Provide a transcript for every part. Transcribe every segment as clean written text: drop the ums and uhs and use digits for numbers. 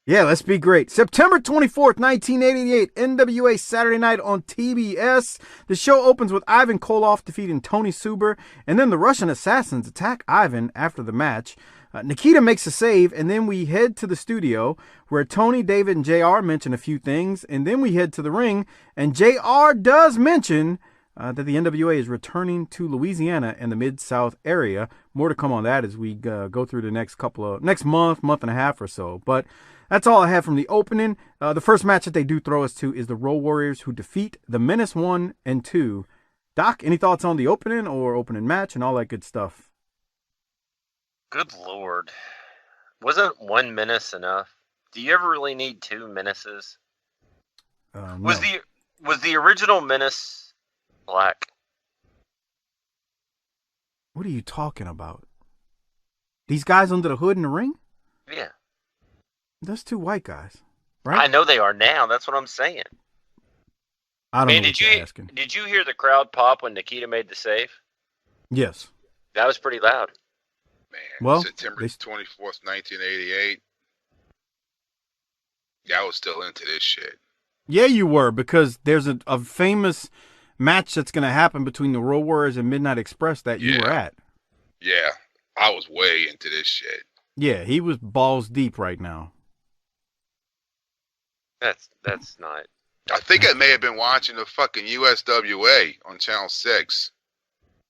Yeah, let's be great. September 24th, 1988, NWA Saturday Night on TBS. The show opens with Ivan Koloff defeating Tony Suber, and then the Russian Assassins attack Ivan after the match. Nikita makes a save, and then we head to the studio where Tony, David, and JR mention a few things, and then we head to the ring, and JR does mention that the NWA is returning to Louisiana and the Mid-South area. More to come on that as we go through the next month and a half or so. But that's all I have from the opening. The first match that they do throw us to is the Road Warriors, who defeat the Menace 1 and 2. Doc, any thoughts on the opening or opening match and all that good stuff? Good Lord. Wasn't one menace enough? Do you ever really need two menaces? No. Was the original menace black? What are you talking about? These guys under the hood in the ring? Yeah. That's two white guys, right? I know they are now. That's what I'm saying. I don't know what you're asking. Did you hear the crowd pop when Nikita made the save? Yes. That was pretty loud. Man, well, September 24th, 1988. Yeah, I was still into this shit. Yeah, you were, because there's a famous match that's going to happen between the Road Warriors and Midnight Express that you were at. Yeah, I was way into this shit. Yeah, he was balls deep right now. That's not. I think I may have been watching the fucking USWA on Channel 6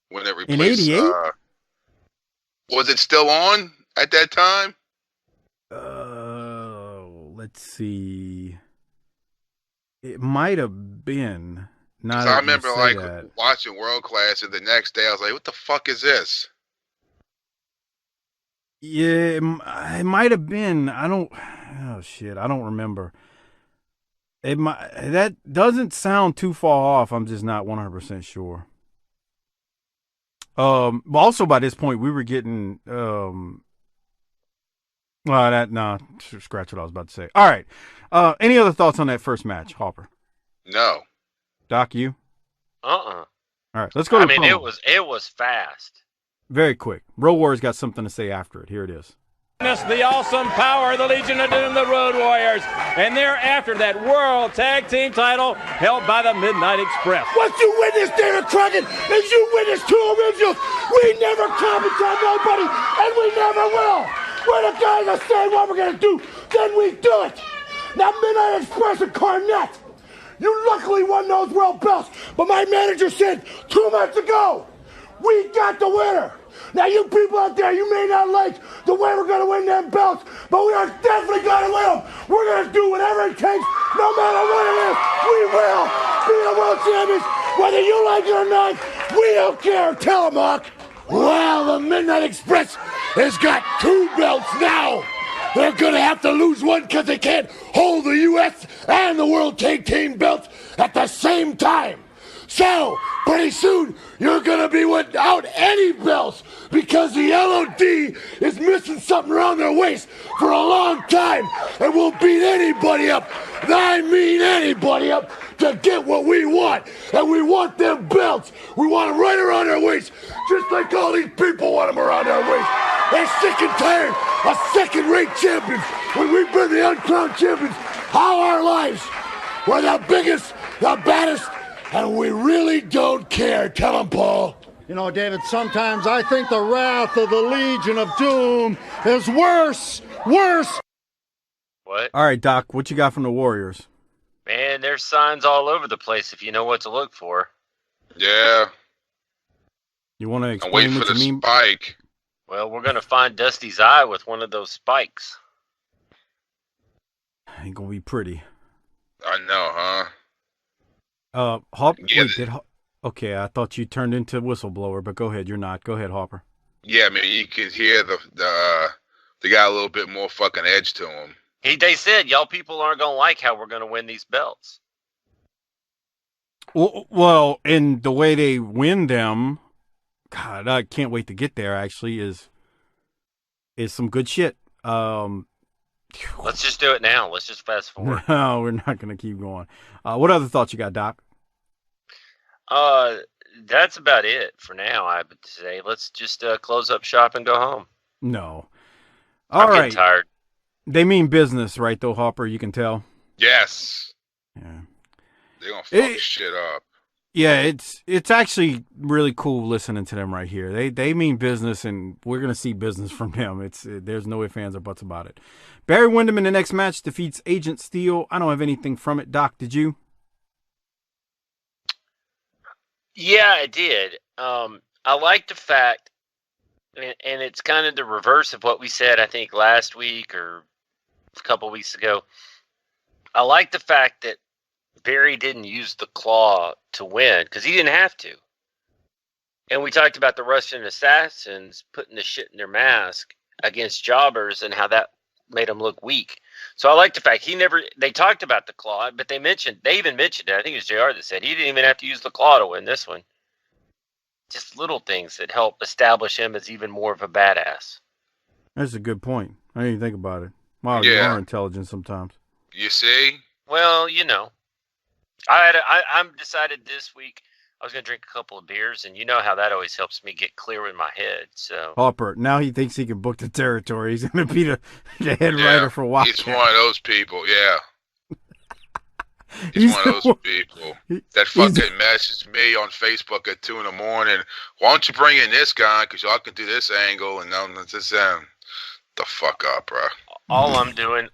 when it replaced. In 88? Was it still on at that time? Let's see. It might have been. Not. I remember watching World Class, and the next day I was like, "What the fuck is this?" Yeah, it might have been. I don't remember. That doesn't sound too far off. I'm just not 100% sure. Also by this point we were getting scratch what I was about to say. All right. Any other thoughts on that first match, Hopper? No. Doc, you? All right, let's go to the promo. It was fast. Very quick. Road Warriors got something to say after it. Here it is. The awesome power of the Legion of Doom, the Road Warriors, and they're after that World Tag Team title held by the Midnight Express. What you witnessed, David Crockett, is you witnessed two originals. We never comment on nobody, and we never will. We're the guys that say what we're going to do, then we do it. Now, Midnight Express and Cornette, you luckily won those world belts, but my manager said 2 months ago, we got the winner. Now, you people out there, you may not like the way we're going to win them belts, but we are definitely going to win them. We're going to do whatever it takes, no matter what it is. We will be the world champions, whether you like it or not. We don't care. Tell them, Mark. Well, the Midnight Express has got 2 belts now. They're going to have to lose one because they can't hold the U.S. and the World Tag Team belts at the same time. So, pretty soon, you're going to be without any belts because the LOD is missing something around their waist for a long time and will beat anybody up. I mean anybody up to get what we want. And we want them belts. We want them right around our waist, just like all these people want them around our waist. They're sick and tired of second-rate champions when we've been the uncrowned champions all our lives. We're the biggest, the baddest, and we really don't care. Tell them, Paul. You know, David, sometimes I think the wrath of the Legion of Doom is worse. What? All right, Doc, what you got from the Warriors? Man, there's signs all over the place if you know what to look for. Yeah. You want to I'm explain waiting what for the you mean? spike. Well, we're going to find Dusty's eye with one of those spikes. Ain't going to be pretty. I know, huh? Hopper, Yeah, okay, I thought you turned into a whistleblower, but go ahead, you're not. Go ahead, Hopper. Yeah, I mean, you could hear they got a little bit more fucking edge to them. They said, y'all people aren't going to like how we're going to win these belts. Well, and the way they win them, God, I can't wait to get there, actually, is some good shit. Let's just do it now. Let's just fast forward. No, we're not going to keep going. What other thoughts you got, Doc? That's about it for now, I would say. Let's just close up shop and go home. No. I'm getting tired. They mean business, right, though, Hopper? You can tell. Yes. Yeah. They're going to fuck shit up. Yeah, it's actually really cool listening to them right here. They mean business, and we're gonna see business from them. There's no ifs, ands, or buts about it. Barry Windham in the next match defeats Agent Steel. I don't have anything from it. Doc, did you? Yeah, I did. I like the fact, and it's kind of the reverse of what we said, I think, last week or a couple weeks ago. I like the fact that Barry didn't use the claw to win because he didn't have to. And we talked about the Russian assassins putting the shit in their mask against jobbers and how that made them look weak. So I like the fact they talked about the claw, but they even mentioned it. I think it was JR that said he didn't even have to use the claw to win this one. Just little things that help establish him as even more of a badass. That's a good point. I didn't even think about it. Wow, Yeah. You are intelligent sometimes. You see? Well, you know, I'm decided this week I was going to drink a couple of beers, and you know how that always helps me get clear in my head. So Hopper, now he thinks he can book the territory. He's going to be the head writer for Wildcat. He's one of those people, yeah. He's one of those people that fucking messaged me on Facebook at 2 a.m. Why don't you bring in this guy? Because y'all can do this angle and just the fuck up, bro. All I'm doing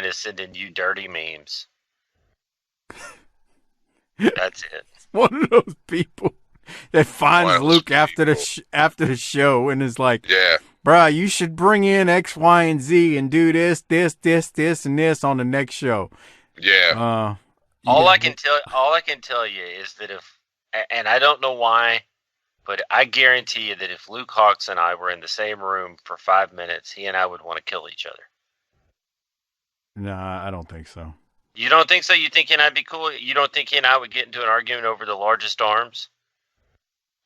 is sending you dirty memes. That's it. One of those people that finds Luke after the show and is like, yeah, bruh, you should bring in X, Y, and Z and do this, and this on the next show. Yeah. All I can tell you is that and I don't know why, but I guarantee you that if Luke Hawks and I were in the same room for 5 minutes, he and I would want to kill each other. Nah, I don't think so. You don't think so? You think he and I'd be cool? You don't think he and I would get into an argument over the largest arms?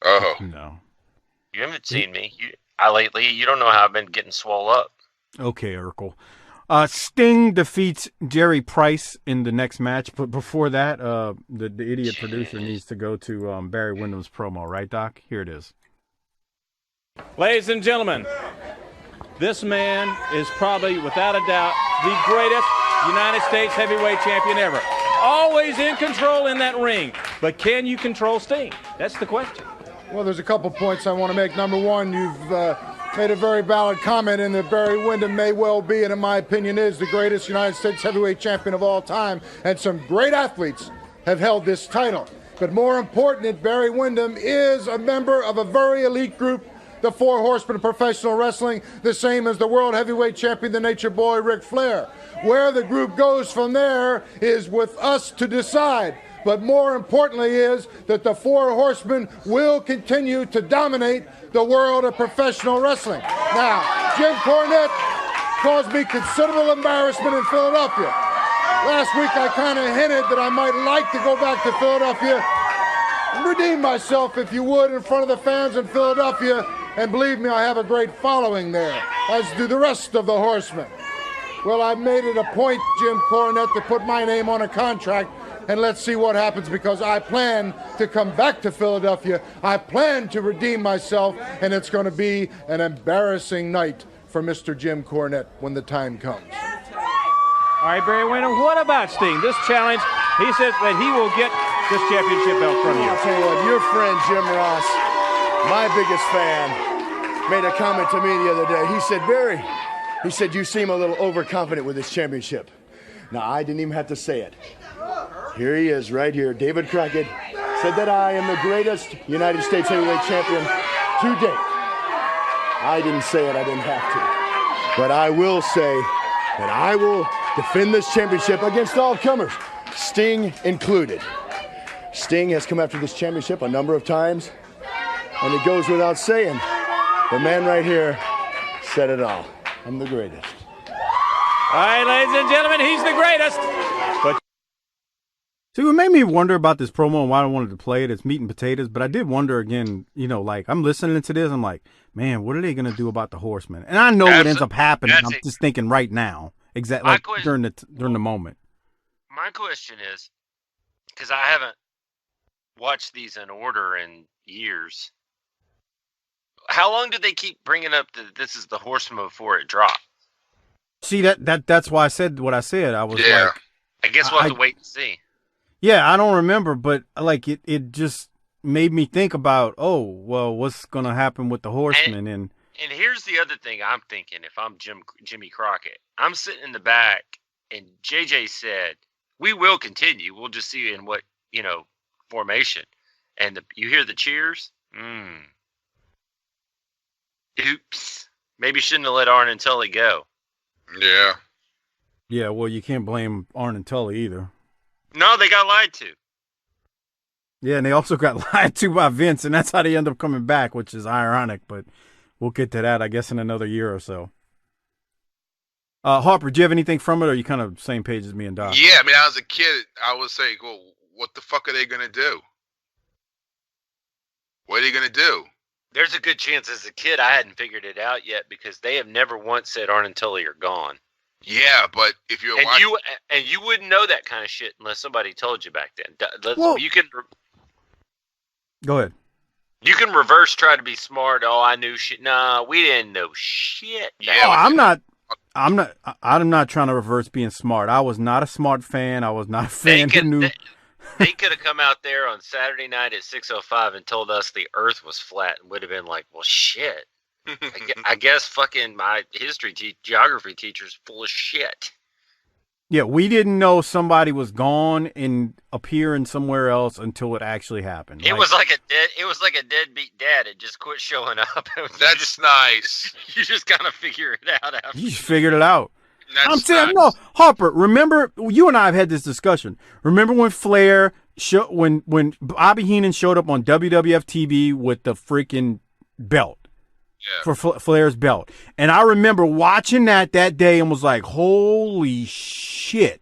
Oh. No. You haven't seen me. Lately, you don't know how I've been getting swole up. Okay, Urkel. Sting defeats Jerry Price in the next match, but before that, the idiot producer needs to go to Barry Windham's promo, right, Doc? Here it is. Ladies and gentlemen, this man is probably, without a doubt, the greatest United States heavyweight champion ever. Always in control in that ring. But can you control Sting? That's the question. Well, there's a couple points I want to make. Number one, you've made a very valid comment in that Barry Windham may well be, and in my opinion is, the greatest United States heavyweight champion of all time, and some great athletes have held this title. But more important, that Barry Windham is a member of a very elite group, the Four Horsemen of professional wrestling, the same as the world heavyweight champion, the Nature Boy, Ric Flair. Where the group goes from there is with us to decide. But more importantly is that the Four Horsemen will continue to dominate the world of professional wrestling. Now, Jim Cornette caused me considerable embarrassment in Philadelphia. Last week I kind of hinted that I might like to go back to Philadelphia and redeem myself, if you would, in front of the fans in Philadelphia. And believe me, I have a great following there, as do the rest of the Horsemen. Well, I made it a point, Jim Cornette, to put my name on a contract, and let's see what happens, because I plan to come back to Philadelphia. I plan to redeem myself, and it's going to be an embarrassing night for Mr. Jim Cornette when the time comes. All right, Barry Windham, what about Sting? This challenge, he says that he will get this championship belt from you. I'll tell you what, your friend Jim Ross, my biggest fan, made a comment to me the other day. He said, Barry, he said, you seem a little overconfident with this championship. Now, I didn't even have to say it. Here he is, right here. David Crockett said that I am the greatest United States heavyweight champion to date. I didn't say it, I didn't have to. But I will say that I will defend this championship against all comers, Sting included. Sting has come after this championship a number of times, and it goes without saying. The man right here said it all. I'm the greatest. All right, ladies and gentlemen, he's the greatest. But See, what made me wonder about this promo and why I wanted to play it, it's meat and potatoes, but I did wonder again, like, I'm listening to this, I'm like, man, what are they going to do about the Horsemen? And I know what ends up happening. I'm just thinking right now, exactly like during the moment. My question is, because I haven't watched these in order in years, how long did they keep bringing up that this is the Horseman before it dropped? See, that's why I said what I said. I was Yeah. like, I guess we'll have to wait and see. yeah, I don't remember, but like it just made me think about, oh, well, what's gonna happen with the Horsemen? And here's the other thing I'm thinking. If I'm Jimmy Crockett, I'm sitting in the back, and JJ said, "We will continue. We'll just see in what formation." And you hear the cheers. Oops. Maybe shouldn't have let Arn and Tully go. Yeah. yeah, well, you can't blame Arn and Tully either. No, they got lied to. Yeah, and they also got lied to by Vince, and that's how they end up coming back, which is ironic, but we'll get to that, I guess, in another year or so. Harper, do you have anything from it, or are you kind of same page as me and Doc? Yeah, I mean, as a kid, I was saying, well, what the fuck are they going to do? What are they going to do? There's a good chance as a kid I hadn't figured it out yet because they have never once said Arn and Tully are gone. Yeah, but if you're watching... you wouldn't know that kind of shit unless somebody told you back then. You can Go ahead. You can reverse try to be smart. Oh, I knew shit. Nah, we didn't know shit. Yeah, I'm not trying to reverse being smart. I was not a smart fan. I was not a fan who knew. They could have come out there on Saturday night at 6:05 and told us the Earth was flat, and would have been like, "Well, shit." I guess fucking my geography teacher's full of shit. Yeah, we didn't know somebody was gone and appearing somewhere else until it actually happened. It was like a deadbeat dad. It just quit showing up. That's nice. You just kind of figure it out after. You just figured it out. I'm saying, nice. no, Harper, remember, you and I have had this discussion. Remember when when Bobby Heenan showed up on WWF TV with the freaking belt? Yeah. For Flair's belt. And I remember watching that day and was like, holy shit.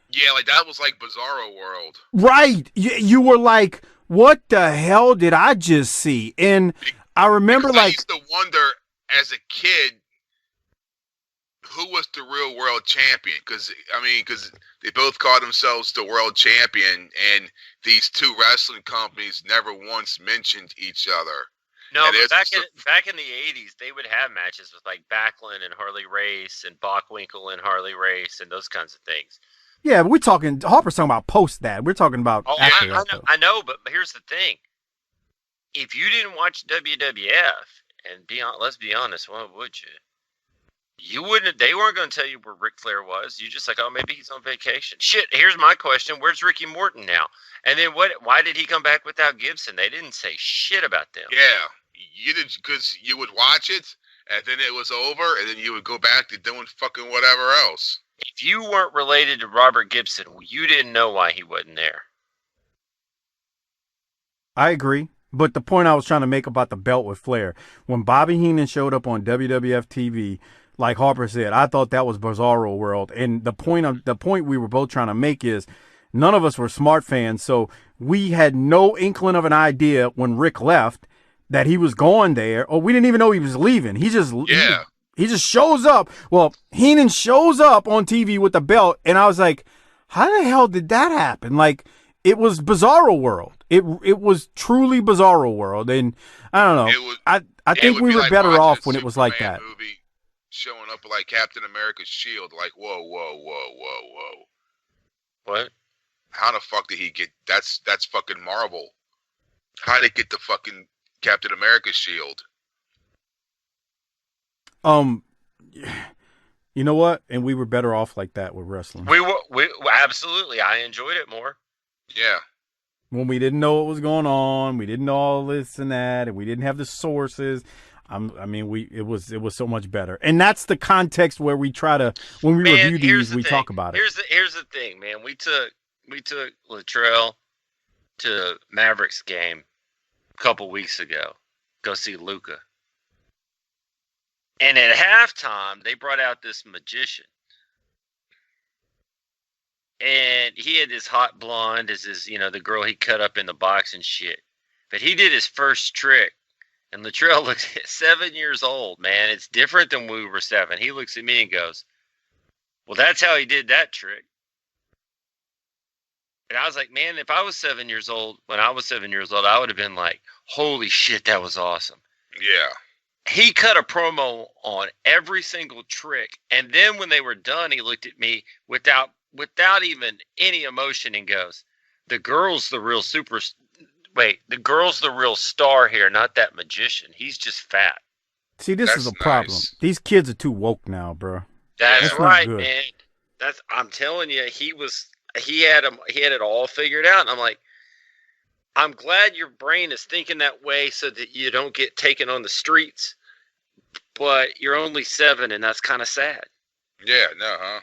Yeah, like that was like Bizarro World. Right. You were like, what the hell did I just see? And I remember I used to wonder as a kid who was the real world champion. Because they both called themselves the world champion, and these two wrestling companies never once mentioned each other. No, but back in the 80s, they would have matches with like Backlund and Harley Race and Bockwinkel and Harley Race and those kinds of things. Yeah, but Harper's talking about post that. We're talking about after that. I know, but here's the thing. If you didn't watch WWF, and let's be honest, why would you? They weren't going to tell you where Ric Flair was. You just like, oh, maybe he's on vacation. Shit, here's my question. Where's Ricky Morton now? And then why did he come back without Gibson? They didn't say shit about them. Yeah. You did, because you would watch it, and then it was over, and then you would go back to doing fucking whatever else. If you weren't related to Robert Gibson, you didn't know why he wasn't there. I agree. But the point I was trying to make about the belt with Flair, when Bobby Heenan showed up on WWF TV, like Harper said, I thought that was Bizarro World. And the point we were both trying to make is none of us were smart fans, so we had no inkling of an idea when Rick left that he was going there, or we didn't even know he was leaving. He just shows up. Well, Heenan shows up on TV with the belt, and I was like, how the hell did that happen? Like, it was Bizarro World. It was truly Bizarro World, and I don't know. I think we were like better off when it was like that. Movie showing up like Captain America's shield, like whoa. What? How the fuck did he get? That's fucking Marvel. How did he get the fucking Captain America's shield? You know what? And we were better off like that with wrestling. We absolutely. I enjoyed it more. Yeah. When we didn't know what was going on, we didn't know all this and that, and we didn't have the sources. It was so much better. And that's the context where we try to, when we review these, we talk about it. Here's the thing, man. We took Latrell to Mavericks game a couple weeks ago. Go see Luca. And at halftime, they brought out this magician. And he had this hot blonde as his, the girl he cut up in the box and shit. But he did his first trick. And Latrell looks at 7 years old, man. It's different than when we were 7. He looks at me and goes, well, that's how he did that trick. And I was like, man, if I was 7 years old, when I was 7 years old, I would have been like, holy shit, that was awesome. Yeah. he cut a promo on every single trick, and then when they were done, he looked at me without even any emotion and goes, the girl's the real star here, not that magician. He's just fat. See, this is a problem. Nice. These kids are too woke now, bro. That's not right, good. man. I'm telling you, he had it all figured out. And I'm like, I'm glad your brain is thinking that way so that you don't get taken on the streets. But you're only 7, and that's kind of sad. Yeah, no, huh?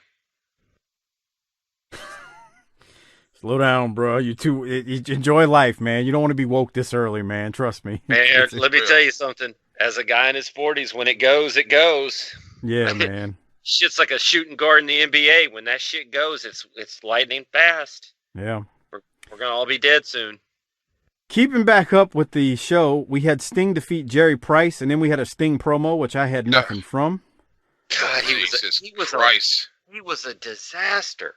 Slow down, bro. You enjoy life, man. You don't want to be woke this early, man. Trust me. Man, let me tell you something. As a guy in his 40s, when it goes, it goes. Yeah, man. Shit's like a shooting guard in the NBA. When that shit goes, it's lightning fast. Yeah. We're gonna all be dead soon. Keeping back up with the show, we had Sting defeat Jerry Price, and then we had a Sting promo, which I had nothing from. God, he was a disaster.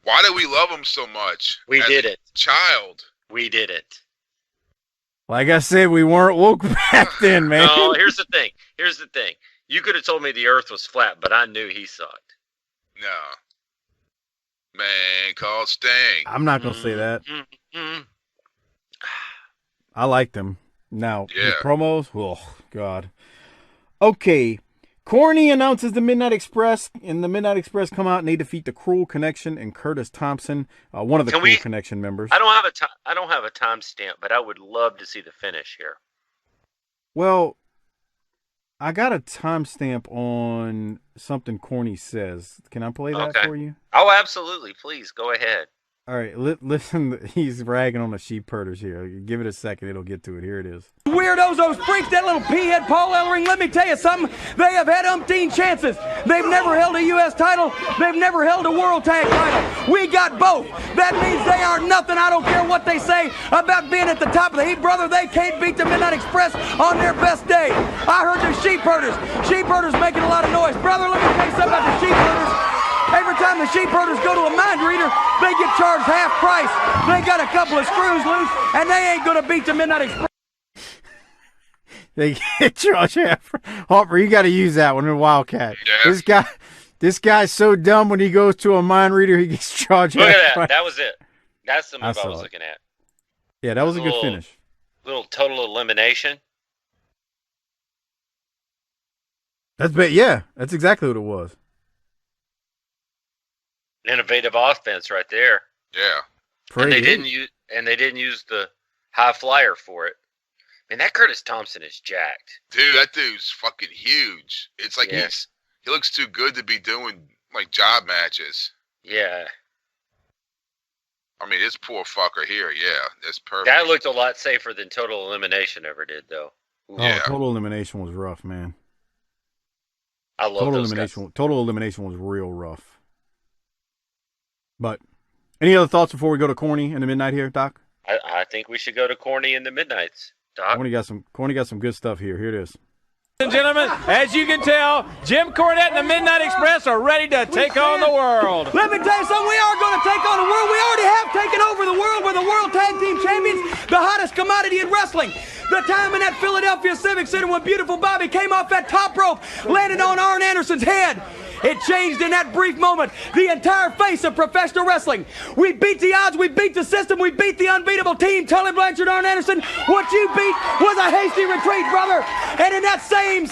Why do we love him so much? We did it. Child. We did it. Like I said, we weren't woke back then, man. No, here's the thing. You could have told me the earth was flat, but I knew he sucked. No. Man called Sting. I'm not going to say that. Mm-hmm. I liked him. Now, Yeah. his promos, oh, God. Okay, Corny announces the Midnight Express, and the Midnight Express come out and they defeat the Cruel Connection and Curtis Thompson, one of the Cruel Connection members. I don't have a timestamp, but I would love to see the finish here. Well, I got a timestamp on something Corny says. Can I play that for you? Oh, absolutely. Please, go ahead. All right, listen. He's ragging on the sheep herders here. Give it a second. It'll get to it. Here it is. Weirdos, those freaks, that little peahead Paul Ellering, let me tell you something. They have had umpteen chances. They've never held a U.S. title. They've never held a World Tag title. We got both. That means they are nothing. I don't care what they say about being at the top of the heap, brother. They can't beat the Midnight Express on their best day. I heard the sheep herders. Sheep herders making a lot of noise. Brother, let me tell you something about the sheep herders. Every time the sheep herders go to a mind reader, they get charged half price. They got a couple of screws loose, and they ain't going to beat the Midnight Express. They get charged half. Harper, you got to use that one in Wildcat. Yeah. This guy's so dumb when he goes to a mind reader, he gets charged Look half at that. price. That was it. That's the move I was it. looking at. Yeah, that was a good finish. Little total elimination. That's exactly what it was. Innovative offense right there. Yeah. And they didn't use the high flyer for it. Man, that Curtis Thompson is jacked. Dude, that dude's fucking huge. It's like he looks too good to be doing like job matches. Yeah. I mean, this poor fucker here, that's perfect. That looked a lot safer than total elimination ever did, though. Ooh. Oh, total elimination was rough, man. I love those guys. Total elimination was real rough. But any other thoughts before we go to Corny in the Midnight here, Doc? I think we should go to Corny in the Midnights, Doc. Corny got some good stuff here. Here it is. Ladies and gentlemen, as you can tell, Jim Cornette and the Midnight Express are ready to take on the world. Let me tell you something, we are going to take on the world. We already have taken over the world. We're the World Tag Team Champions, the hottest commodity in wrestling. The time in that Philadelphia Civic Center when Beautiful Bobby came off that top rope, landed on Arn Anderson's head. It changed in that brief moment the entire face of professional wrestling. We beat the odds, we beat the system, we beat the unbeatable team. Tully Blanchard, Arn Anderson, what you beat was a hasty retreat, brother. And in that same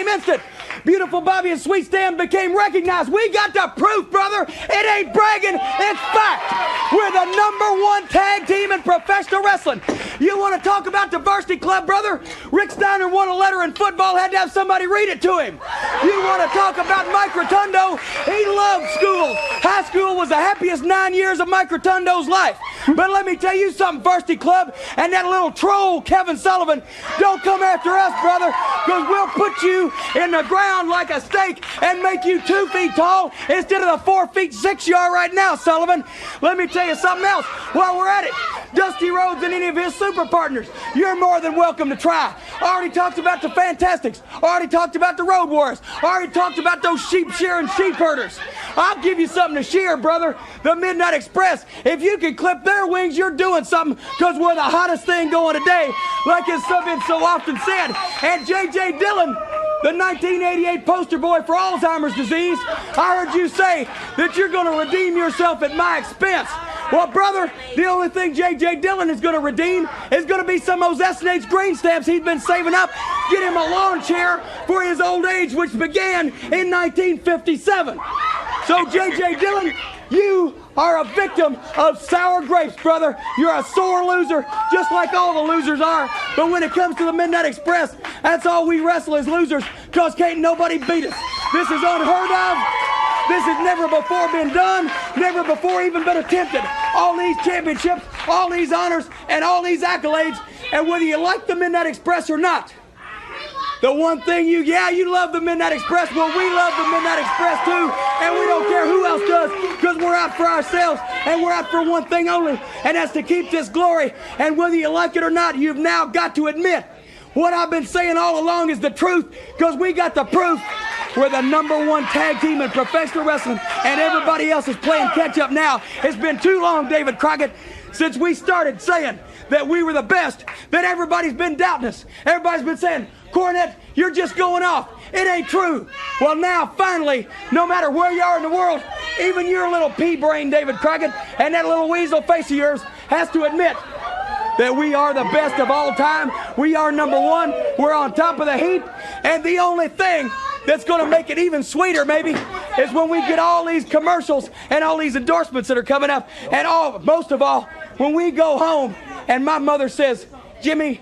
instant, Beautiful Bobby and Sweet Stan became recognized. We got the proof, brother. It ain't bragging, it's fact. We're the #1 tag team in professional wrestling. You want to talk about diversity club, brother? Rick Steiner won a letter in football, had to have somebody read it to him. You want to talk about Mike Rotundo? He loved school. High school was the happiest 9 years of Mike Rotundo's life. But let me tell you something, Varsity Club, and that little troll, Kevin Sullivan, don't come after us, brother, because we'll put you in the ground like a steak and make you 2 feet tall instead of the 4 feet 6 you are right now, Sullivan. Let me tell you something else while we're at it. Dusty Rhodes and any of his super partners, you're more than welcome to try. I already talked about the Fantastics. I already talked about the Road Warriors. I already talked about those sheep-shearing sheep herders. I'll give you something to shear, brother. The Midnight Express. If you can clip their wings, you're doing something, because we're the hottest thing going today, like it's been so often said. And J.J. Dillon, the 1988 poster boy for Alzheimer's disease, I heard you say that you're going to redeem yourself at my expense. Well, brother, the only thing J.J. Dillon is going to redeem is going to be some of those S&H green stamps he's been saving up. Get him a lawn chair for his old age, which began in 1957. So, J.J. Dillon, you are a victim of sour grapes, brother. You're a sore loser, just like all the losers are. But when it comes to the Midnight Express, that's all we wrestle as losers, because can't nobody beat us. This is unheard of. This has never before been done, never before even been attempted. All these championships, all these honors, and all these accolades, and whether you like the Midnight Express or not, the one thing you love the Midnight Express. Well, we love the Midnight Express too, and we don't care who else does, because we're out for ourselves, and we're out for one thing only, and that's to keep this glory. And whether you like it or not, you've now got to admit what I've been saying all along is the truth, because we got the proof. We're the #1 tag team in professional wrestling, and everybody else is playing catch up now. It's been too long, David Crockett, since we started saying that we were the best, that everybody's been doubting us. Everybody's been saying, Cornette, you're just going off. It ain't true. Well, now, finally, no matter where you are in the world, even your little pea-brain, David Crockett, and that little weasel face of yours has to admit that we are the best of all time. We are #1. We're on top of the heap. And the only thing that's going to make it even sweeter, maybe, is when we get all these commercials and all these endorsements that are coming up. And most of all, when we go home and my mother says, Jimmy,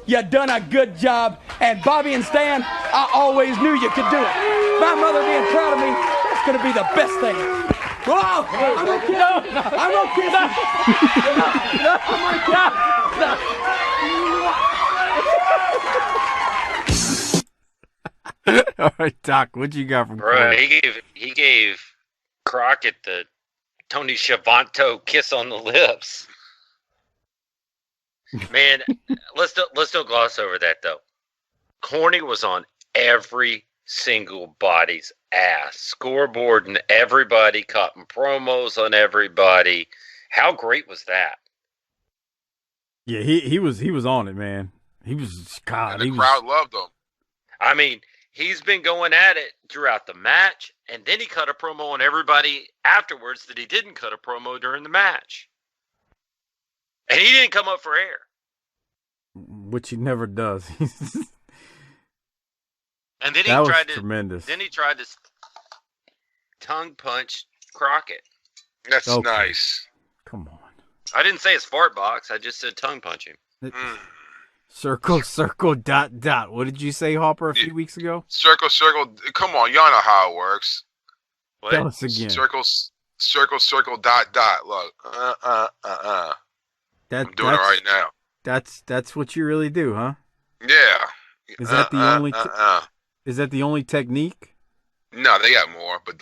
you done a good job. And Bobby and Stan, I always knew you could do it. My mother being proud of me, that's going to be the best thing. Whoa! I'm going to kiss him. I'm going to kiss him. All right, Doc, what you got from Bro, he gave Crockett the Tony Schiavone kiss on the lips. Man, let's don't gloss over that though. Corny was on every single body's ass, scoreboarding everybody, cutting promos on everybody. How great was that? Yeah, he was on it, man. He was God. And the crowd loved him. I mean, he's been going at it throughout the match, and then he cut a promo on everybody afterwards that he didn't cut a promo during the match. And he didn't come up for air. Which he never does. And then tremendous. Then he tried to tongue punch Crockett. That's nice. Come on. I didn't say his fart box. I just said tongue punch him. Circle, dot, dot. What did you say, Hopper, a few weeks ago? Circle. Come on, y'all know how it works. What? Tell us again. Circle, dot, dot. Look. I'm doing it right now. That's what you really do, huh? Yeah. Is that the only? Is that the only technique? No, they got more, but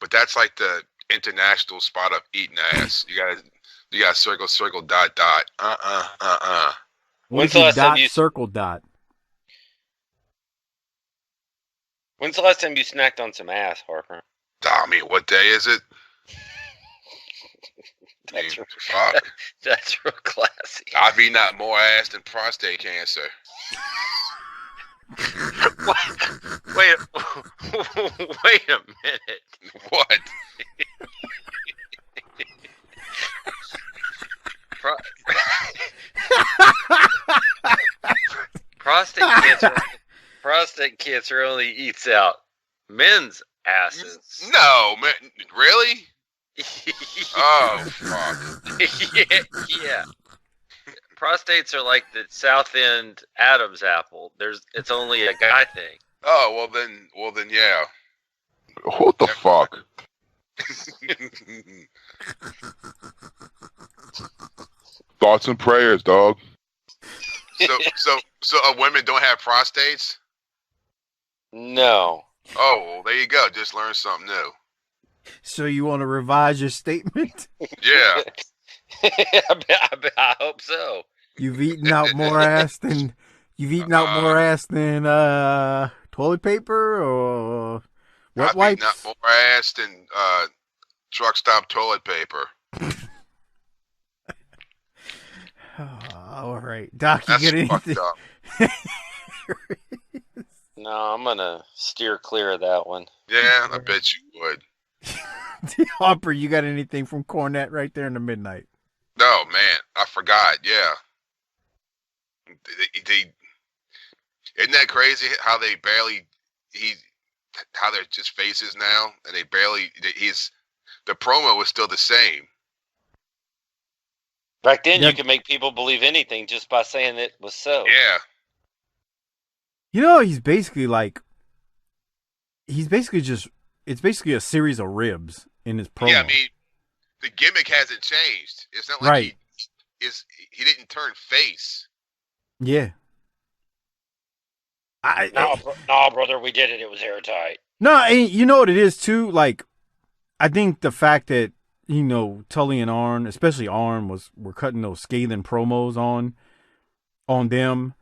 that's like the international spot of eating ass. You got circle, dot, dot. When's the last time you circle dot? When's the last time you snacked on some ass, Harper? I mean, what day is it? That's real classy. I've eaten out more ass than prostate cancer. Wait a minute. What? Prostate cancer only eats out men's asses. No, man, really? Oh, fuck. Yeah. Prostates are like the South End Adam's apple. It's only a guy thing. Oh, well then, yeah. What the fuck? Thoughts and prayers, dog. So women don't have prostates? No. Oh, well, there you go. Just learned something new. So you want to revise your statement? Yeah. I hope so. You've eaten out more ass than toilet paper or wet I've wipes. eaten up more ass than truck stop toilet paper. All right, Doc, you That's get anything? fucked up. No, I'm gonna steer clear of that one. Yeah, I bet you would. Harper, you got anything from Cornette right there in the midnight? No, man, I forgot. Yeah. Isn't that crazy how they barely how they're just faces now, and they barely the promo was still the same. Back then, you could make people believe anything just by saying it was so. Yeah. You know, it's basically it's basically a series of ribs in his promo. Yeah, I mean, the gimmick hasn't changed. It's not like he didn't turn face. Yeah. No, brother, we did it. It was airtight. No, and you know what it is too? Like, I think the fact that, you know, Tully and Arn, especially Arn, were cutting those scathing promos on them,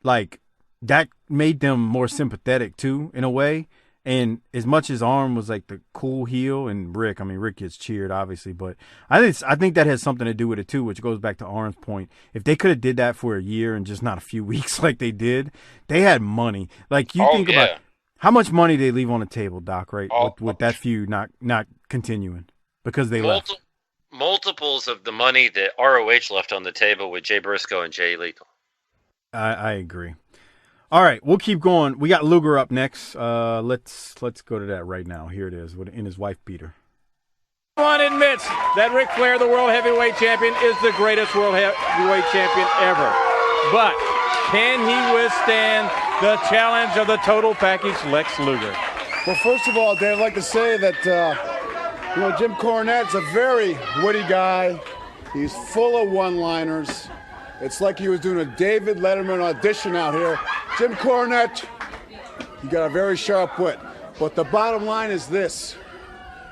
like, that made them more sympathetic too, in a way. And as much as Arn was like the cool heel, and Rick gets cheered obviously, but I think that has something to do with it too, which goes back to Arn's point. If they could have did that for a year and just not a few weeks like they did, they had money. Like, you think about how much money they leave on the table, Doc, right? With that feud not continuing because they left. Multiples of the money that ROH left on the table with Jay Briscoe and Jay Lethal. I agree. All right, we'll keep going. We got Luger up next. Let's go to that right now. Here it is, in his wife beater. Everyone admits that Ric Flair, the World Heavyweight Champion, is the greatest World Heavyweight Champion ever. But can he withstand the challenge of the total package Lex Luger? Well, first of all, Dave, I'd like to say that Jim Cornette's a very witty guy. He's full of one-liners. It's like he was doing a David Letterman audition out here. Jim Cornette, you got a very sharp wit. But the bottom line is this.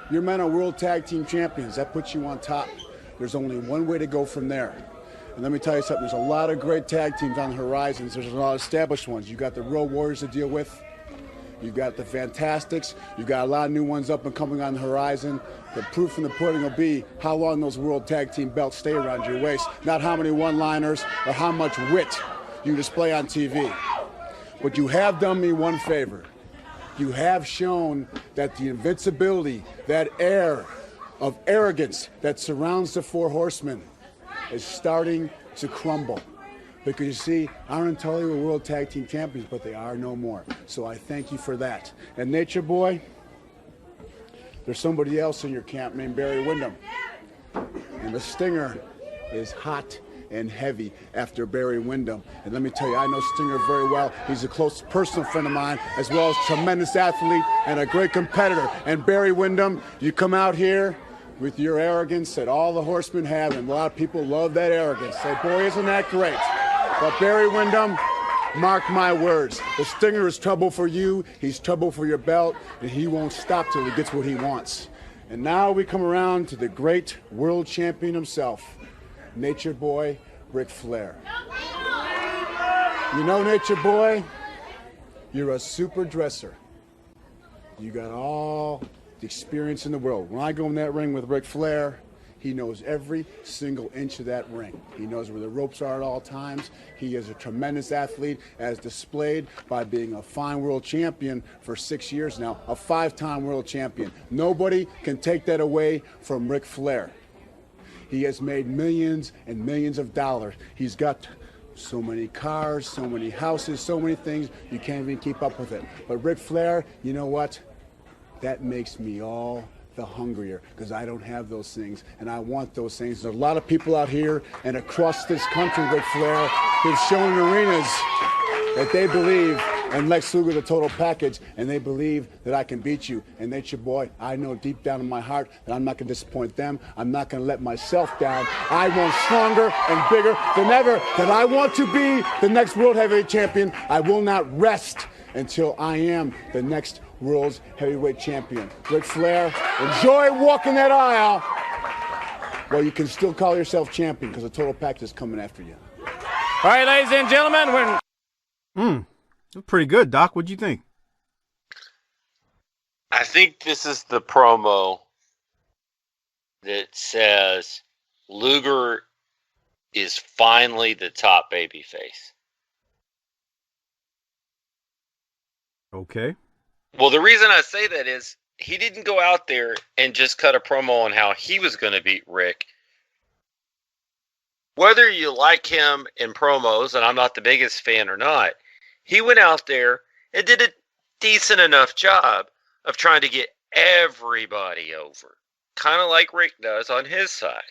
Your men are World Tag Team Champions. That puts you on top. There's only one way to go from there. And let me tell you something. There's a lot of great tag teams on the horizons. There's a lot of established ones. You got the Road Warriors to deal with. You've got the Fantastics. You've got a lot of new ones up and coming on the horizon. The proof in the pudding will be how long those World Tag Team belts stay around your waist, not how many one-liners or how much wit you display on TV. But you have done me one favor. You have shown that the invincibility, that air of arrogance that surrounds the Four Horsemen is starting to crumble. Because you see, Arn and Tully were World Tag Team Champions, but they are no more. So I thank you for that. And Nature Boy, there's somebody else in your camp named Barry Windham. And the Stinger is hot and heavy after Barry Windham. And let me tell you, I know Stinger very well. He's a close personal friend of mine, as well as a tremendous athlete and a great competitor. And Barry Windham, you come out here with your arrogance that all the horsemen have, and a lot of people love that arrogance. Say, boy, isn't that great? But Barry Windham, mark my words, the Stinger is trouble for you, he's trouble for your belt, and he won't stop till he gets what he wants. And now we come around to the great world champion himself, Nature Boy Ric Flair. You know, Nature Boy, you're a super dresser. You got all the experience in the world. When I go in that ring with Ric Flair, he knows every single inch of that ring. He knows where the ropes are at all times. He is a tremendous athlete, as displayed by being a fine world champion for 6 years now, a 5-time world champion. Nobody can take that away from Ric Flair. He has made millions and millions of dollars. He's got so many cars, so many houses, so many things, you can't even keep up with it. But Ric Flair, you know what? That makes me all the hungrier, because I don't have those things, and I want those things. There's a lot of people out here and across this country, Ric Flair, who've shown in arenas that they believe in Lex Luger, the total package, and they believe that I can beat you. And Nature Boy, I know deep down in my heart that I'm not going to disappoint them. I'm not going to let myself down. I want stronger and bigger than ever, that I want to be the next World Heavyweight Champion. I will not rest until I am the next World's Heavyweight Champion. Ric Flair, enjoy walking that aisle. Well, you can still call yourself champion because the total package is coming after you. All right, ladies and gentlemen, That's pretty good, Doc. What'd you think? I think this is the promo that says Luger is finally the top babyface. Okay. Well, the reason I say that is he didn't go out there and just cut a promo on how he was going to beat Rick. Whether you like him in promos, and I'm not the biggest fan or not, he went out there and did a decent enough job of trying to get everybody over, kind of like Rick does on his side.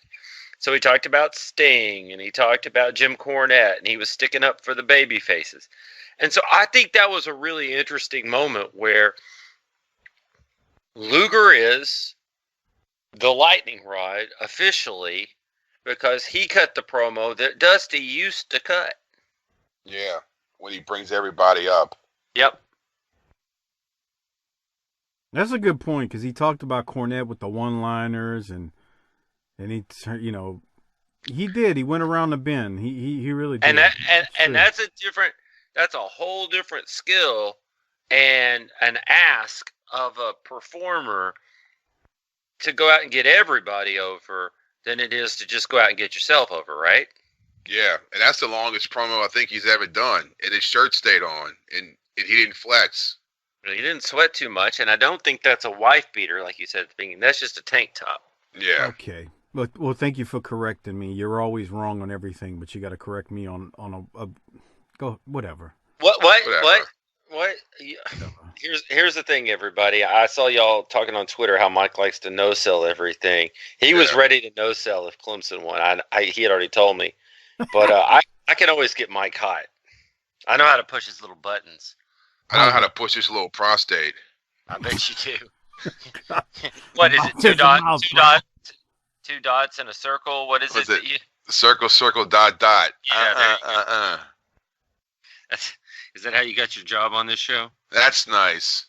So he talked about Sting, and he talked about Jim Cornette, and he was sticking up for the baby faces. And so I think that was a really interesting moment where Luger is the lightning rod officially because he cut the promo that Dusty used to cut. Yeah, when he brings everybody up. Yep. That's a good point because he talked about Cornette with the one-liners and he, you know, he did. He went around the bend. He really did. And that's a whole different skill and an ask of a performer to go out and get everybody over than it is to just go out and get yourself over, right? Yeah, and that's the longest promo I think he's ever done. And his shirt stayed on, and he didn't flex. He didn't sweat too much, and I don't think that's a wife beater, like you said at the beginning. That's just a tank top. Yeah. Okay. Well, thank you for correcting me. You're always wrong on everything, but you got to correct me on a go whatever. What? Here's the thing, everybody. I saw y'all talking on Twitter how Mike likes to no-sell everything. He was ready to no-sell if Clemson won. He had already told me. But I can always get Mike hot. I know how to push his little buttons. I know how to push his little prostate. I bet you do. What is it? Two dots in a circle? What is it? Circle, dot. Yeah, is that how you got your job on this show? That's nice.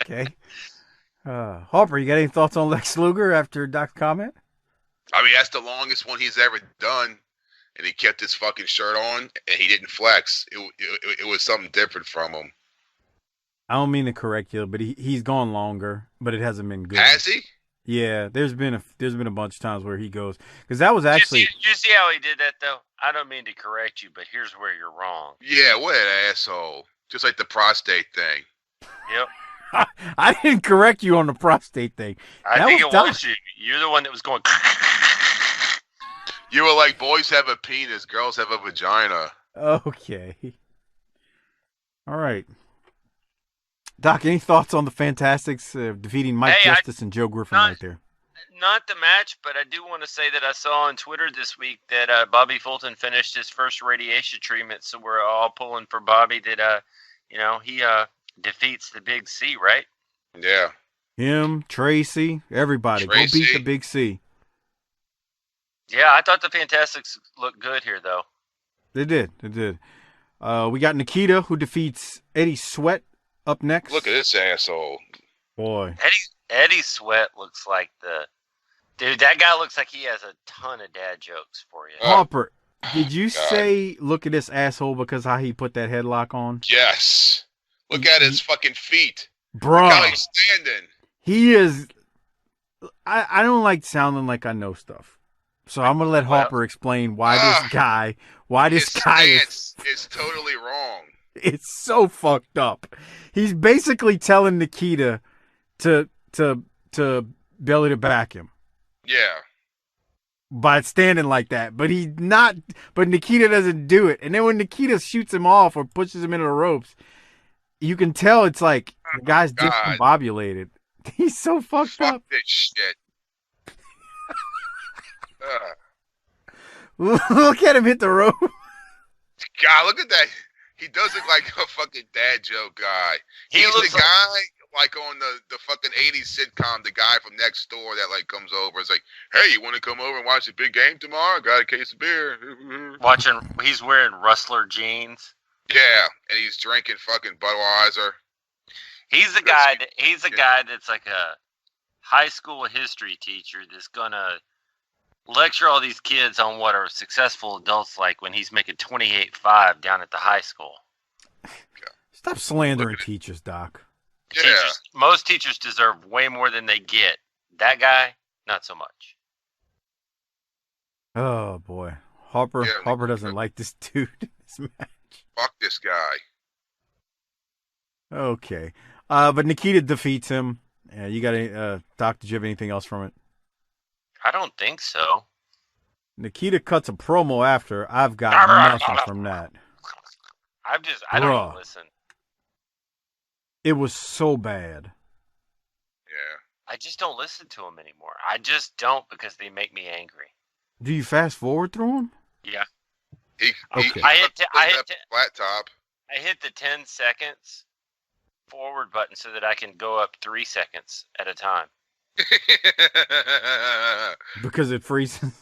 Okay. Harper, you got any thoughts on Lex Luger after Doc's comment? I mean, that's the longest one he's ever done, and he kept his fucking shirt on, and he didn't flex. It was something different from him. I don't mean to correct you, but he's gone longer, but it hasn't been good. Has he? Yeah, there's been a bunch of times where he goes because that was actually. Did you see how he did that though? I don't mean to correct you, but here's where you're wrong. Yeah, what an asshole! Just like the prostate thing. Yep. I didn't correct you on the prostate thing. I think it was you. You're the one that was going. You were like, boys have a penis, girls have a vagina. Okay. All right. Doc, any thoughts on the Fantastics defeating Mike Justice and Joe Griffin right there? Not the match, but I do want to say that I saw on Twitter this week that Bobby Fulton finished his first radiation treatment, so we're all pulling for Bobby that, he defeats the Big C, right? Yeah. Him, Tracy, everybody. Go beat the Big C. Yeah, I thought the Fantastics looked good here, though. They did. We got Nikita, who defeats Eddie Sweat up next. Look at this asshole. Boy. Eddie Sweat looks like dude, that guy looks like he has a ton of dad jokes for you. Harper, did you say look at this asshole because how he put that headlock on? Yes. Look at his fucking feet. Bro. Look how he's standing. He is. I don't like sounding like I know stuff. So I'm going to let Harper explain why this guy is totally wrong. It's so fucked up. He's basically telling Nikita to belly to back him. Yeah. By standing like that. But Nikita doesn't do it. And then when Nikita shoots him off or pushes him into the ropes, you can tell it's like the guy's discombobulated. He's so fucked up. Fuck this shit. Look at him hit the rope. God, look at that. He does look like a fucking dad joke guy. He's the guy like on the fucking 80s sitcom, the guy from next door that like comes over. It's like, hey, you want to come over and watch the big game tomorrow? Got a case of beer. He's wearing Rustler jeans. Yeah, and he's drinking fucking Budweiser. He's a guy that's like a high school history teacher that's gonna lecture all these kids on what are successful adults like when he's making 28.5 down at the high school. Stop slandering teachers, Doc. Yeah. Most teachers deserve way more than they get. That guy, not so much. Oh boy, Harper doesn't like this dude in this match. Fuck this guy. Okay, but Nikita defeats him. You got any, Doc? Did you have anything else from it? I don't think so. Nikita cuts a promo after. I've got nothing from that. I don't even listen. It was so bad. Yeah. I just don't listen to them anymore. I just don't because they make me angry. Do you fast forward through them? Yeah. Okay. I hit flat top. I hit the 10 seconds forward button so that I can go up 3 seconds at a time. Because it freezes.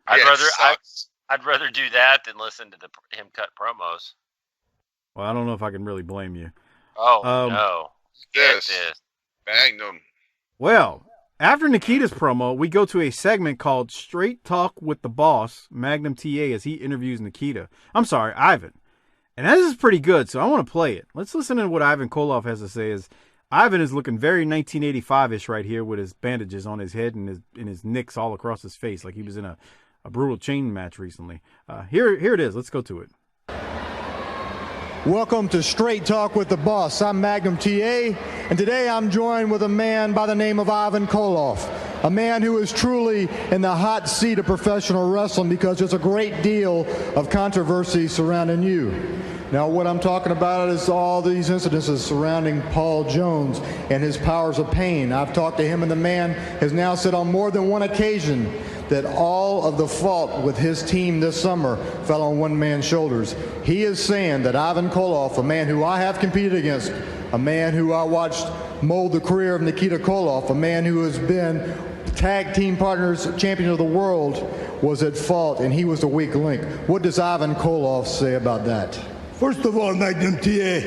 I'd rather do that than listen to him cut promos. Well, I don't know if I can really blame you. Oh no! This Magnum. Well, after Nikita's promo, we go to a segment called Straight Talk with the Boss, Magnum TA, as he interviews Ivan. And this is pretty good, so I want to play it. Let's listen to what Ivan Koloff has to say. Ivan is looking very 1985-ish right here with his bandages on his head and his nicks all across his face, like he was in a brutal chain match recently. Here it is. Let's go to it. Welcome to Straight Talk with the Boss. I'm Magnum TA, and today I'm joined with a man by the name of Ivan Koloff, a man who is truly in the hot seat of professional wrestling because there's a great deal of controversy surrounding you. Now, what I'm talking about is all these incidences surrounding Paul Jones and his powers of pain. I've talked to him, and the man has now said on more than one occasion that all of the fault with his team this summer fell on one man's shoulders. He is saying that Ivan Koloff, a man who I have competed against, a man who I watched mold the career of Nikita Koloff, a man who has been tag team partners, champion of the world, was at fault, and he was the weak link. What does Ivan Koloff say about that? First of all, Magnum TA,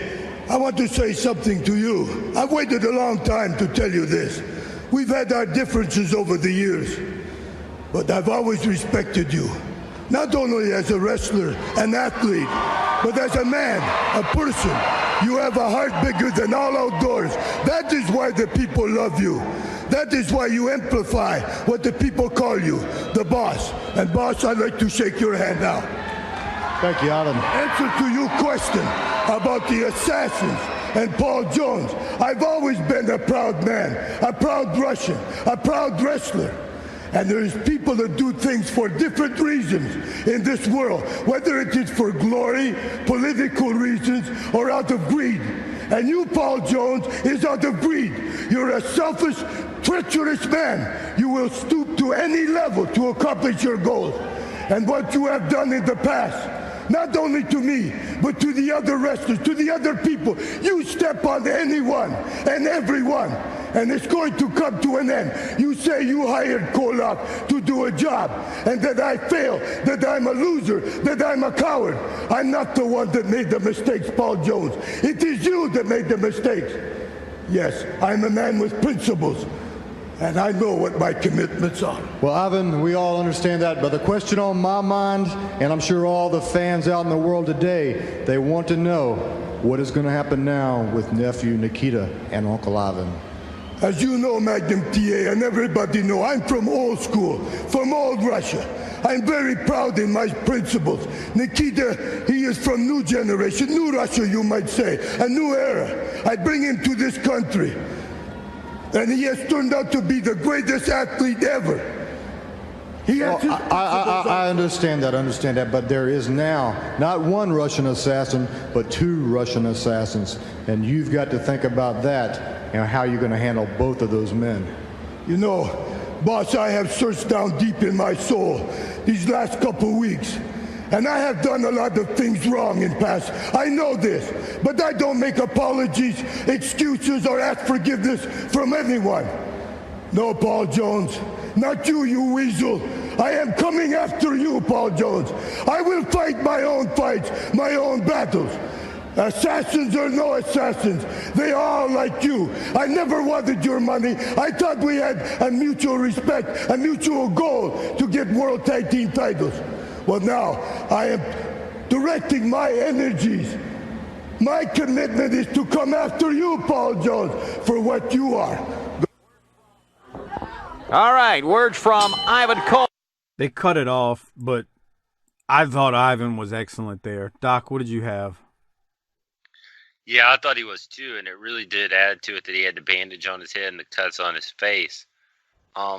I want to say something to you. I've waited a long time to tell you this. We've had our differences over the years, but I've always respected you. Not only as a wrestler, an athlete, but as a man, a person. You have a heart bigger than all outdoors. That is why the people love you. That is why you amplify what the people call you, the boss. And boss, I'd like to shake your hand now. Thank you, Ivan. Answer to your question about the assassins and Paul Jones. I've always been a proud man, a proud Russian, a proud wrestler. And there's people that do things for different reasons in this world, whether it is for glory, political reasons, or out of greed. And you, Paul Jones, is out of greed. You're a selfish, treacherous man. You will stoop to any level to accomplish your goals. And what you have done in the past, not only to me, but to the other wrestlers, to the other people, you step on anyone and everyone. And it's going to come to an end. You say you hired Koloff to do a job, and that I failed, that I'm a loser, that I'm a coward. I'm not the one that made the mistakes, Paul Jones. It is you that made the mistakes. Yes, I'm a man with principles, and I know what my commitments are. Well, Ivan, we all understand that, but the question on my mind, and I'm sure all the fans out in the world today, they want to know what is going to happen now with nephew Nikita and Uncle Ivan. As you know, Magnum TA, and everybody know, I'm from old school, from old Russia. I'm very proud in my principles. Nikita, he is from new generation, new Russia, you might say, a new era. I bring him to this country, and he has turned out to be the greatest athlete ever. I understand that, but there is now not one Russian assassin, but two Russian assassins, and you've got to think about that and how you're going to handle both of those men. You know, boss, I have searched down deep in my soul these last couple weeks, and I have done a lot of things wrong in past. I know this, but I don't make apologies, excuses, or ask forgiveness from anyone. No, Paul Jones, not you, you weasel. I am coming after you, Paul Jones. I will fight my own fights, my own battles. Assassins or no assassins, they are all like you. I never wanted your money. I thought we had a mutual respect, a mutual goal to get World Tag Team titles. Well, now I am directing my energies. My commitment is to come after you, Paul Jones, for what you are. All right, words from Ivan Cole. They cut it off, but I thought Ivan was excellent there. Doc, what did you have? Yeah, I thought he was too, and it really did add to it that he had the bandage on his head and the cuts on his face.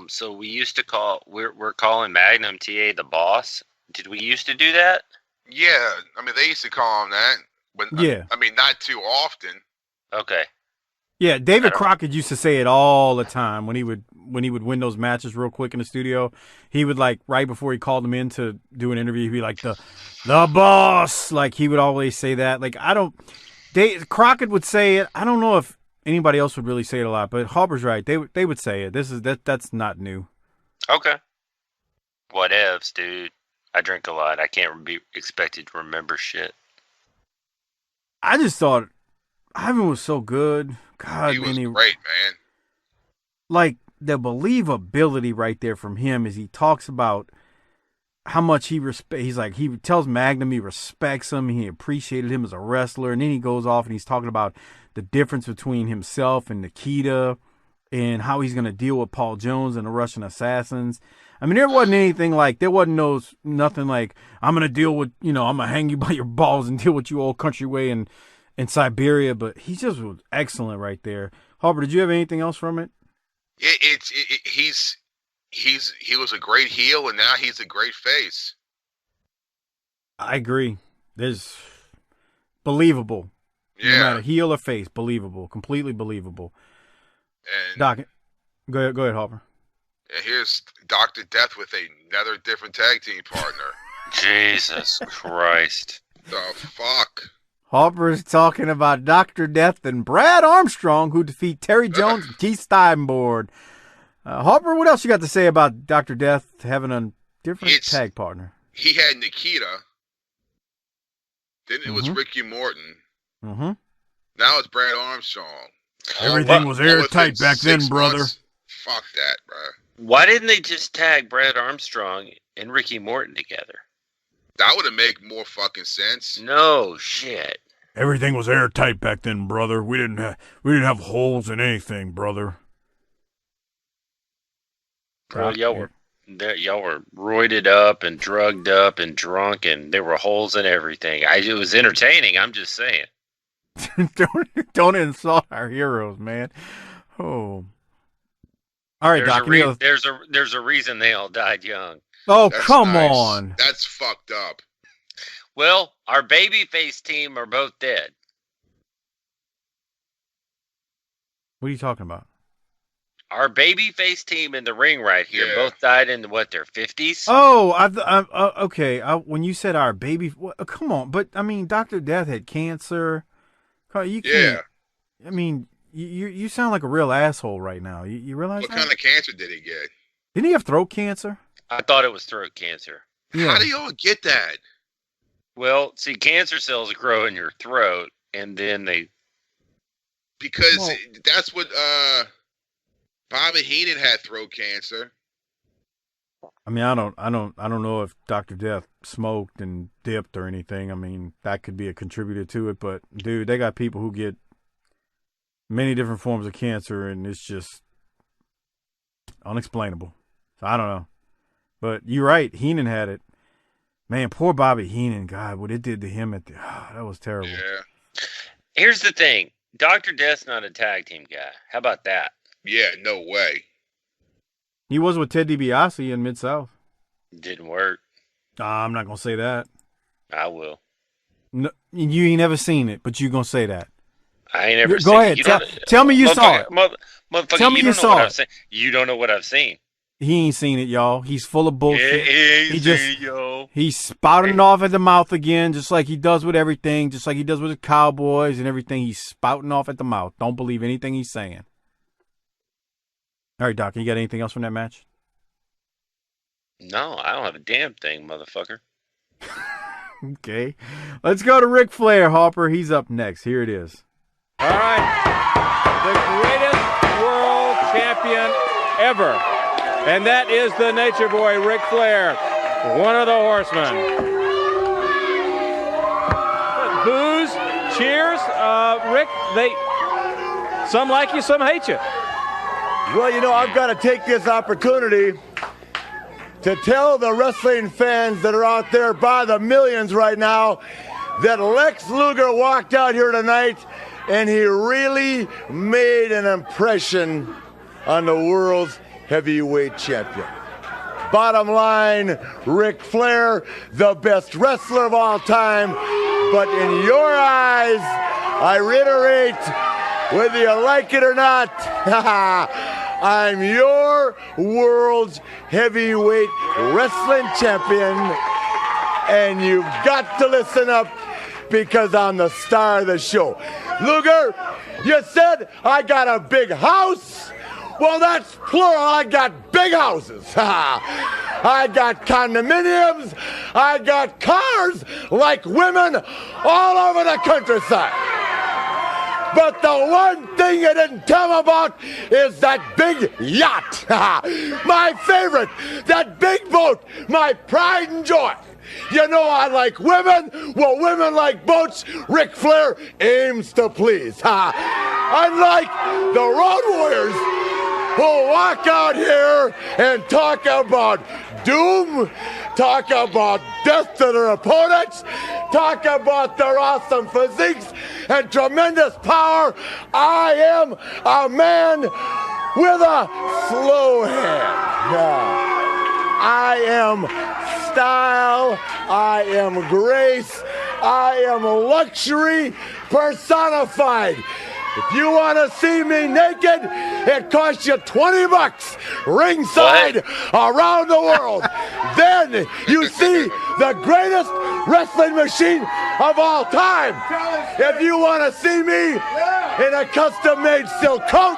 So we used to we're calling Magnum TA the boss. Did we used to do that? Yeah, I mean they used to call him that, but Yeah. I mean not too often. Okay. Yeah, David Crockett used to say it all the time when he would win those matches real quick in the studio. He would, like, right before he called him in to do an interview, he'd be like, the boss. Like, he would always say that. Like, Crockett would say it. I don't know if anybody else would really say it a lot, but Harper's right. They would say it. That's not new. Okay. Whatevs, dude. I drink a lot. I can't be expected to remember shit. I just thought Ivan was so good. God, He was great, man. Like, the believability right there from him is he talks about how much he he tells Magnum he respects him, he appreciated him as a wrestler, and then he goes off and he's talking about the difference between himself and Nikita and how he's going to deal with Paul Jones and the Russian Assassins. I mean, there wasn't nothing like, I'm going to deal with, I'm going to hang you by your balls and deal with you old country way in Siberia, but he just was excellent right there. Harper, did you have anything else from it? He was a great heel, and now he's a great face. I agree. There's believable. Yeah. No matter heel or face, believable. Completely believable. And Doc, go ahead, Harper. and here's Dr. Death with another different tag team partner. Jesus Christ. The fuck? Harper's talking about Dr. Death and Brad Armstrong, who defeat Terry Jones and Keith Steinborn. Harper, what else you got to say about Dr. Death having a different tag partner? He had Nikita. Then it was Ricky Morton. Mm-hmm. Now it's Brad Armstrong. Everything was airtight back then, brother. Fuck that, bro. Why didn't they just tag Brad Armstrong and Ricky Morton together? That would have made more fucking sense. No shit. Everything was airtight back then, brother. We didn't have holes in anything, brother. Bro, y'all were roided up and drugged up and drunk, and there were holes in everything. It was entertaining. I'm just saying. Don't insult our heroes, man. Oh, all right, Doc. There's a reason they all died young. Oh, That's come nice. on. That's fucked up. Well, our babyface team are both dead. What are you talking about? Our babyface team in the ring right here both died in their 50s. Oh, okay. When you said our baby, come on. But I mean, Dr. Death had cancer. You can't. I mean, you sound like a real asshole right now. You realize What that? kind of cancer did he get? Didn't he have throat cancer? I thought it was throat cancer. Yeah. How do y'all get that? Well, see, cancer cells grow in your throat, and then they. Because that's what Bobby Heenan had throat cancer. I mean, I don't know if Dr. Death smoked and dipped or anything. I mean, that could be a contributor to it. But dude, they got people who get many different forms of cancer, and it's just unexplainable. So I don't know. But you're right. Heenan had it. Man, poor Bobby Heenan. God, what it did to him that was terrible. Yeah. Here's the thing. Dr. Death's not a tag team guy. How about that? Yeah, no way. He was with Ted DiBiase in Mid-South. Didn't work. I'm not going to say that. I will. No, you ain't never seen it, but you going to say that. I ain't never seen Go ahead. it. Tell me you saw it. Motherfucker, Tell me you saw it. You don't know what I've seen. He ain't seen it, y'all. He's full of bullshit. Yo. He's spouting off at the mouth again, just like he does with everything, just like he does with the Cowboys and everything. He's spouting off at the mouth. Don't believe anything he's saying. All right, Doc, you got anything else from that match? No, I don't have a damn thing, motherfucker. Okay. Let's go to Ric Flair, Harper. He's up next. Here it is. All right. The greatest world champion ever. And that is the Nature Boy, Ric Flair, one of the Horsemen. Boos, cheers. Rick, some like you, some hate you. Well, you know, I've got to take this opportunity to tell the wrestling fans that are out there by the millions right now that Lex Luger walked out here tonight and he really made an impression on the world's heavyweight champion. Bottom line, Ric Flair, the best wrestler of all time, but in your eyes, I reiterate, whether you like it or not, I'm your world's heavyweight wrestling champion, and you've got to listen up because I'm the star of the show. Luger, you said I got a big house. Well, that's plural. I got big houses. I got condominiums. I got cars like women all over the countryside. But the one thing you didn't tell me about is that big yacht. My favorite, that big boat, my pride and joy. You know I like women. Well, women like boats. Ric Flair aims to please. Unlike the Road Warriors who walk out here and talk about doom, talk about death to their opponents, talk about their awesome physiques and tremendous power. I am a man with a slow hand. I am style, I am grace, I am luxury personified. If you want to see me naked, it costs you $20 ringside around the world. Then you see the greatest wrestling machine of all time. If you want to see me in a custom-made silk coat,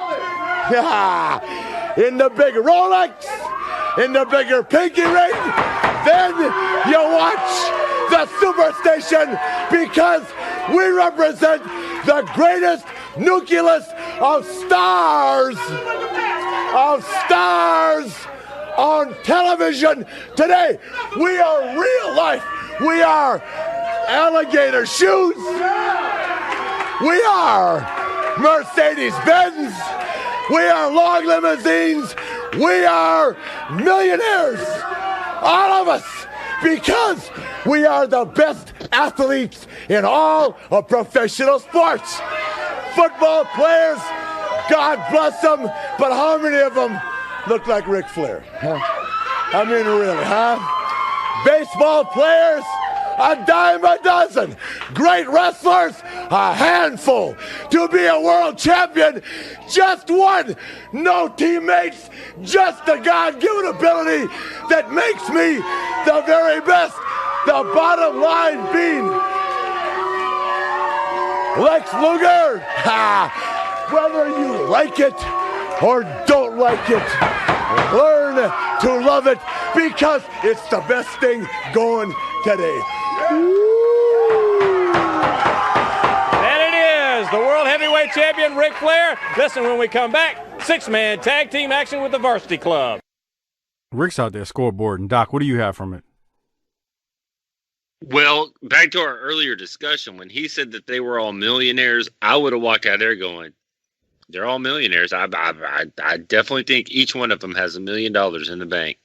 in the big Rolex, in the bigger pinky ring, then you watch the Superstation because we represent the greatest nucleus of stars on television today. We are real life. We are alligator shoes. We are Mercedes-Benz. We are long limousines. We are millionaires. All of us. Because we are the best athletes in all of professional sports. Football players, God bless them, but how many of them look like Ric Flair? Huh? I mean, really, huh? Baseball players, a dime a dozen. Great wrestlers, a handful. To be a world champion, just one. No teammates, just the God-given ability that makes me the very best. The bottom line being, Lex Luger, whether you like it or don't like it, learn to love it because it's the best thing going today. And it is the World Heavyweight Champion, Ric Flair. Listen, when we come back, six-man tag team action with the Varsity Club. Rick's out there scoreboarding. Doc, what do you have from it? Well, back to our earlier discussion, when he said that they were all millionaires, I would have walked out there going, they're all millionaires. I definitely think each one of them has $1 million in the bank.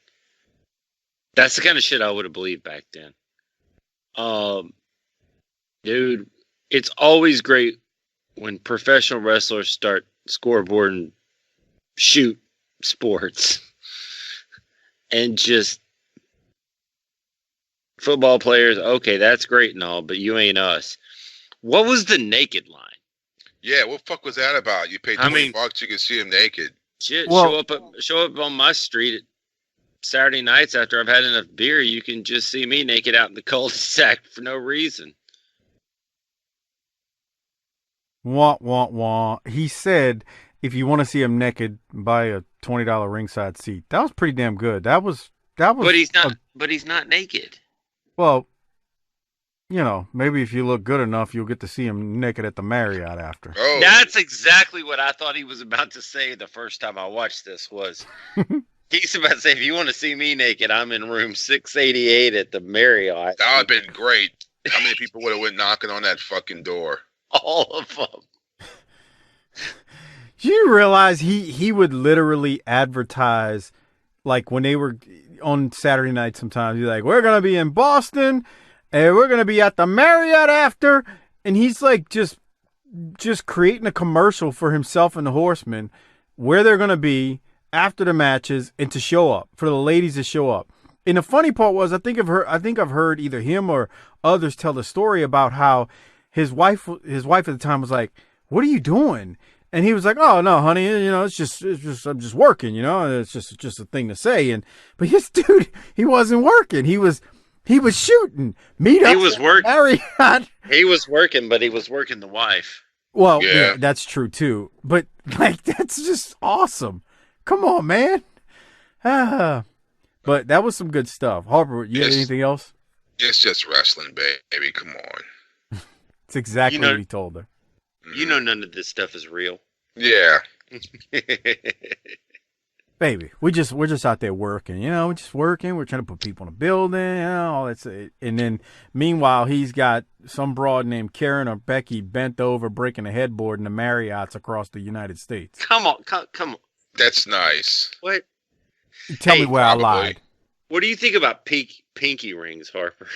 That's the kind of shit I would have believed back then. Dude, it's always great when professional wrestlers start scoreboarding shoot sports and just football players. Okay, that's great and all, but you ain't us. What was the naked line? Yeah, what the fuck was that about? You pay $20, you can see him naked. Shit, Well, show up on my street at Saturday nights after I've had enough beer. You can just see me naked out in the cul-de-sac for no reason. Wah, wah, wah. He said, if you want to see him naked, buy a $20 ringside seat. That was pretty damn good. That was. But he's not. But he's not naked. Well, maybe if you look good enough, you'll get to see him naked at the Marriott after. Oh, That's exactly what I thought he was about to say the first time I watched this was he's about to say, if you want to see me naked, I'm in room 688 at the Marriott. that would have been great. How many people would have went knocking on that fucking door? All of them. Do you realize he would literally advertise, like when they were on Saturday night sometimes, he's like, we're going to be in Boston and we're going to be at the Marriott after. And he's like just creating a commercial for himself and the Horsemen where they're going to be after the matches and to show up, for the ladies to show up. And the funny part was, I think I've heard either him or others tell the story about how his wife at the time was like, what are you doing? And he was like, "Oh no, honey, it's just I'm just working, it's just a thing to say." But his dude, he wasn't working. He was shooting. Meet up. He was working. Marriott. He was working, but he was working the wife. Well, Yeah. yeah, that's true too. But like, that's just awesome. Come on, man. But that was some good stuff. Harper, you have anything else? It's just wrestling, baby. Come on. It's exactly what he told her. You know none of this stuff is real. Yeah. Baby, we're just out there working, we're just working. We're trying to put people in the building, all that's it. And then meanwhile, he's got some broad named Karen or Becky bent over breaking a headboard in the Marriotts across the United States. Come on, come on. That's nice. What? Tell me where probably. I lied. What do you think about pinky rings, Harper?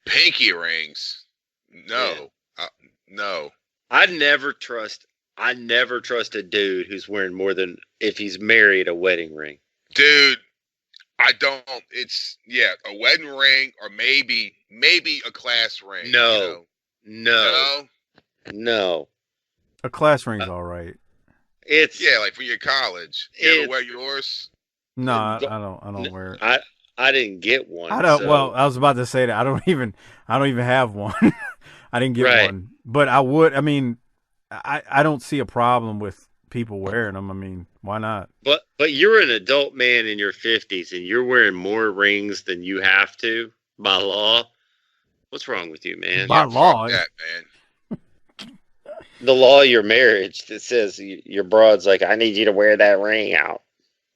Pinky rings? No. No. I never trust a dude who's wearing more than, if he's married, a wedding ring. Dude, I don't. It's, a wedding ring or maybe a class ring. No. A class ring's all right. It's like for your college. You ever wear yours? No, I don't wear it. I didn't get one. I don't. so- Well, I was about to say that I don't even have one. I didn't get one, but I would. I mean, I don't see a problem with people wearing them. I mean, why not? But you're an adult man in your 50s and you're wearing more rings than you have to by law. What's wrong with you, man? By law, That, man. The law of your marriage that says your broad's like, I need you to wear that ring out.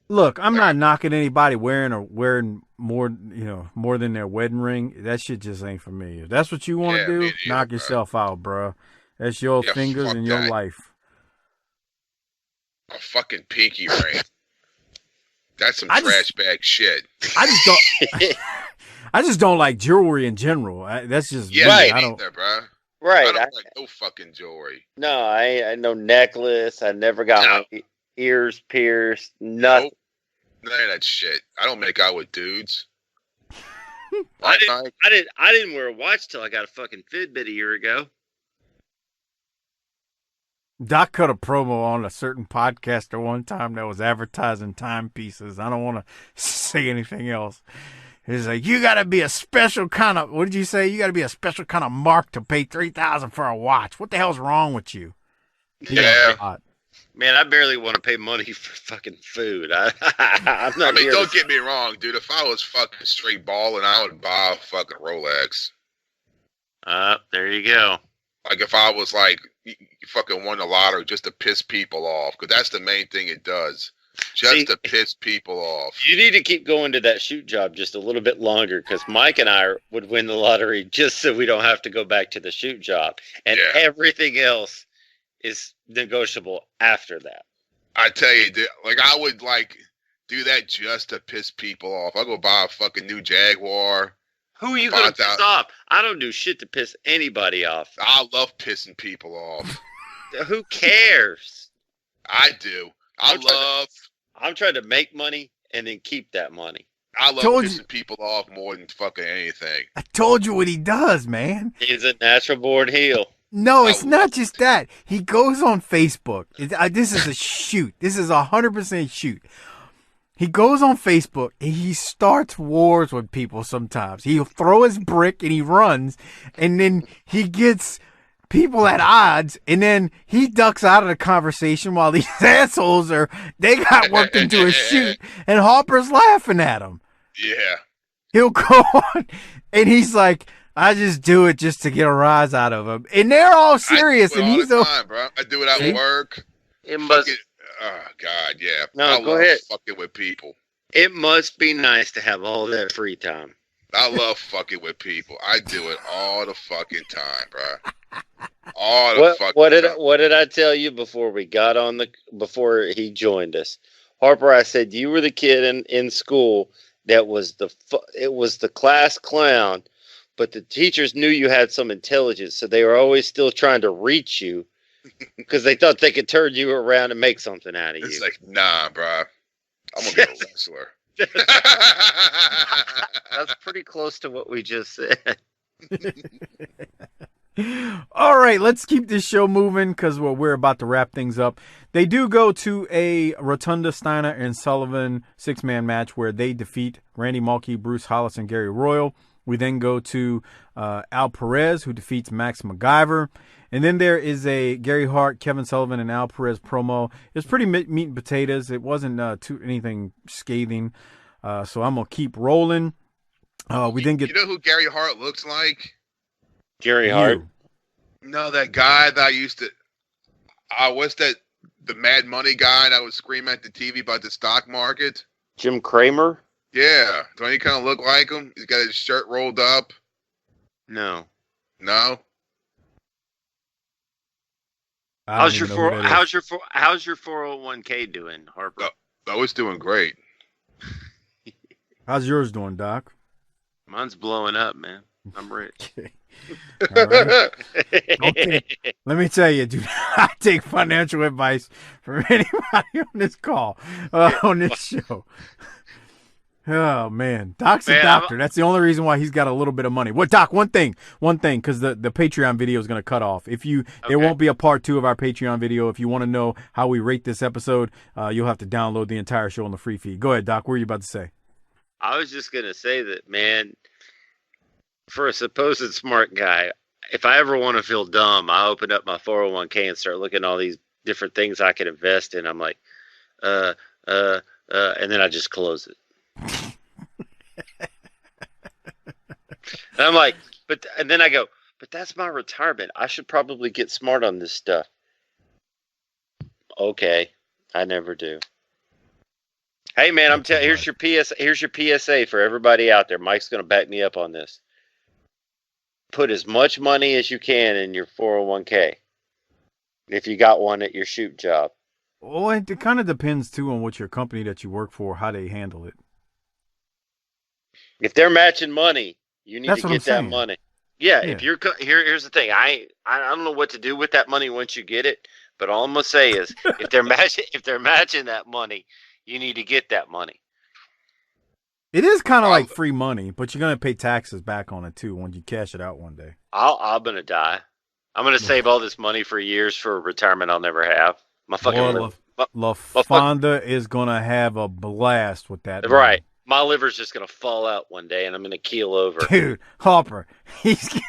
look, I'm not knocking anybody wearing more, more than their wedding ring. That shit just ain't for me. If that's what you want to do, me neither, knock bro. yourself out, bro. That's your fingers fuck and your that. life. A fucking pinky ring. That's some I just- trash bag shit. I just don't. I just don't like jewelry in general. That's just Yeah, me. Right. I don't. Either, bro. Right. I don't like no fucking jewelry. No, I no necklace. I never got my ears pierced. Nothing. Nope. None of that shit. I don't make out with dudes. I didn't wear a watch till I got a fucking Fitbit a year ago. Doc cut a promo on a certain podcaster one time that was advertising timepieces. I don't want to say anything else. He's like, you got to be a special kind of, what did you say? You got to be a special kind of mark to pay $3,000 for a watch. What the hell's wrong with you? Yeah. Man, I barely want to pay money for fucking food. I'm not. I mean, here don't to- get me wrong, dude. If I was fucking straight balling, I would buy a fucking Rolex. There you go. Like if I was like you fucking won the lottery just to piss people off, because that's the main thing it does, just See- to piss people off. You need to keep going to that shoot job just a little bit longer, because Mike and I would win the lottery just so we don't have to go back to the shoot job, and Yeah. everything else is negotiable after that. I tell you, dude, like I would like do that just to piss people off. I'll go buy a fucking new Jaguar. Who are you going to 5,000. piss off? I don't do shit to piss anybody off. I love pissing people off. Who cares? I do. I'm trying to make money and then keep that money. I love Told you. pissing people off more than fucking anything. I told you what he does, man. He's a natural born heel. No, it's not just that. He goes on Facebook. This is a shoot. This is 100% shoot. He goes on Facebook and he starts wars with people sometimes. He'll throw his brick and he runs, and then he gets people at odds, and then he ducks out of the conversation while these assholes they got worked into a shoot, and Harper's laughing at him. Yeah. He'll go on and he's like, I just do it just to get a rise out of him. And they're all serious. I do it and all he's the time, bro. I do it at work. It must. Oh, God, yeah. No, I go love ahead. fucking with people. It must be nice to have all that free time. I love fucking with people. I do it all the fucking time, bro. All the fucking time. What did I tell you before we got on before he joined us? Harper, I said you were the kid in school that was the class clown, but the teachers knew you had some intelligence, so they were always still trying to reach you because they thought they could turn you around and make something out of you. It's like, nah, bro. I'm gonna be a wrestler. That's pretty close to what we just said. All right, let's keep this show moving because we're about to wrap things up. They do go to a Rotunda, Steiner, and Sullivan six-man match where they defeat Randy Mulkey, Bruce Hollis, and Gary Royal. We then go to Al Perez, who defeats Max MacGyver. And then there is a Gary Hart, Kevin Sullivan, and Al Perez promo. It's pretty meat and potatoes. It wasn't anything scathing. So I'm going to keep rolling. We then get... You know who Gary Hart looks like? Gary Hart? No, that guy that I used to... what's that? The Mad Money guy that would scream at the TV about the stock market? Jim Cramer? Yeah. Don't he kind of look like him? He's got his shirt rolled up. No. No? How's your 401k doing, Harper? Oh, it's doing great. How's yours doing, Doc? Mine's blowing up, man. I'm rich. Okay. All right. Let me tell you, dude, I take financial advice from anybody on this call, on this show. Oh, man. Doc's a doctor. That's the only reason why he's got a little bit of money. What, Doc, one thing, because the Patreon video is going to cut off. There won't be a part 2 of our Patreon video. If you want to know how we rate this episode, you'll have to download the entire show on the free feed. Go ahead, Doc. What were you about to say? I was just going to say that, man, for a supposed smart guy, if I ever want to feel dumb, I open up my 401k and start looking at all these different things I could invest in. I'm like, and then I just close it. And I'm like, and then I go, but that's my retirement. I should probably get smart on this stuff. Okay, I never do. Hey man, here's your PSA for everybody out there. Mike's going to back me up on this. Put as much money as you can in your 401k. If you got one at your shoot job. Well, it kind of depends too on what your company that you work for, how they handle it. If they're matching money, you need to get that money. Yeah, if you're here's the thing. I don't know what to do with that money once you get it, but all I'm gonna say is if they're matching that money, you need to get that money. It is kind of like free money, but you're gonna pay taxes back on it too when you cash it out one day. I'm gonna die. I'm gonna save all this money for years for a retirement I'll never have. My fucking La Fonda is gonna have a blast with that. Right. My liver's just going to fall out one day, and I'm going to keel over. Dude, Hopper, his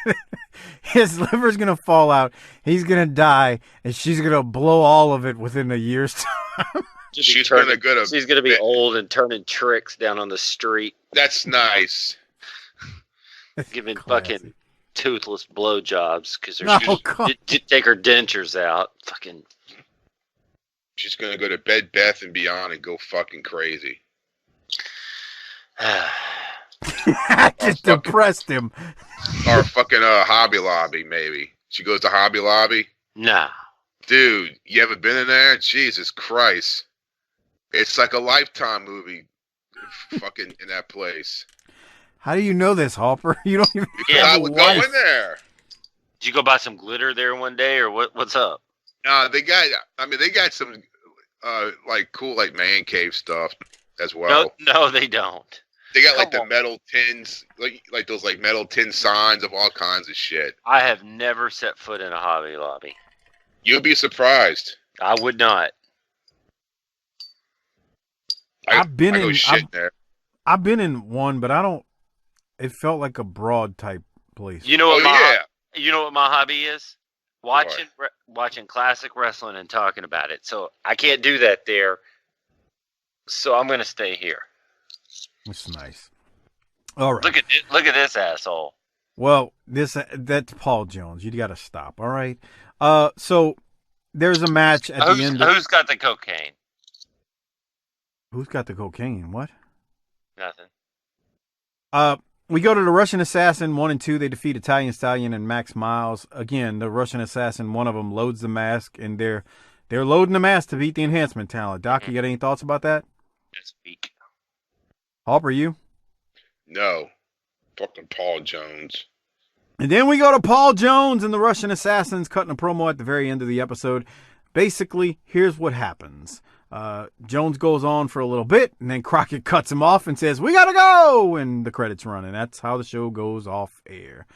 liver's going to fall out. He's going to die, and she's going to blow all of it within a year's time. She's going to be old and turning tricks down on the street. That's nice. Giving fucking toothless blowjobs because take her dentures out. Fucking. She's going to go to Bed Bath & Beyond and go fucking crazy. I just depressed him. Or fucking Hobby Lobby, maybe. She goes to Hobby Lobby? Nah. Dude, you ever been in there? Jesus Christ. It's like a Lifetime movie fucking in that place. How do you know this, Hopper? You don't even I would go in there. Did you go buy some glitter there one day, or what's up? They got some like cool like man cave stuff as well. No, they don't. They got like the metal tins, like those like metal tin signs of all kinds of shit. I have never set foot in a Hobby Lobby. You'd be surprised. I would not. I've been in one, but I don't. It felt like a broad type place. You know what? You know what my hobby is? Watching classic wrestling and talking about it. So I can't do that there. So I'm going to stay here. That's nice. All right. Look at this asshole. Well, that's Paul Jones. You got to stop. All right. So there's a match at the end. Who's got the cocaine? Who's got the cocaine? What? Nothing. We go to the Russian Assassin 1 and 2. They defeat Italian Stallion and Max Miles. Again, the Russian Assassin, one of them loads the mask, and they're loading the mask to beat the enhancement talent. Doc, you got any thoughts about that? That's weak. Harper, you? No. Fucking Paul Jones. And then we go to Paul Jones and the Russian Assassins cutting a promo at the very end of the episode. Basically, here's what happens. Jones goes on for a little bit, and then Crockett cuts him off and says, "We gotta go!" And the credits run, and that's how the show goes off air.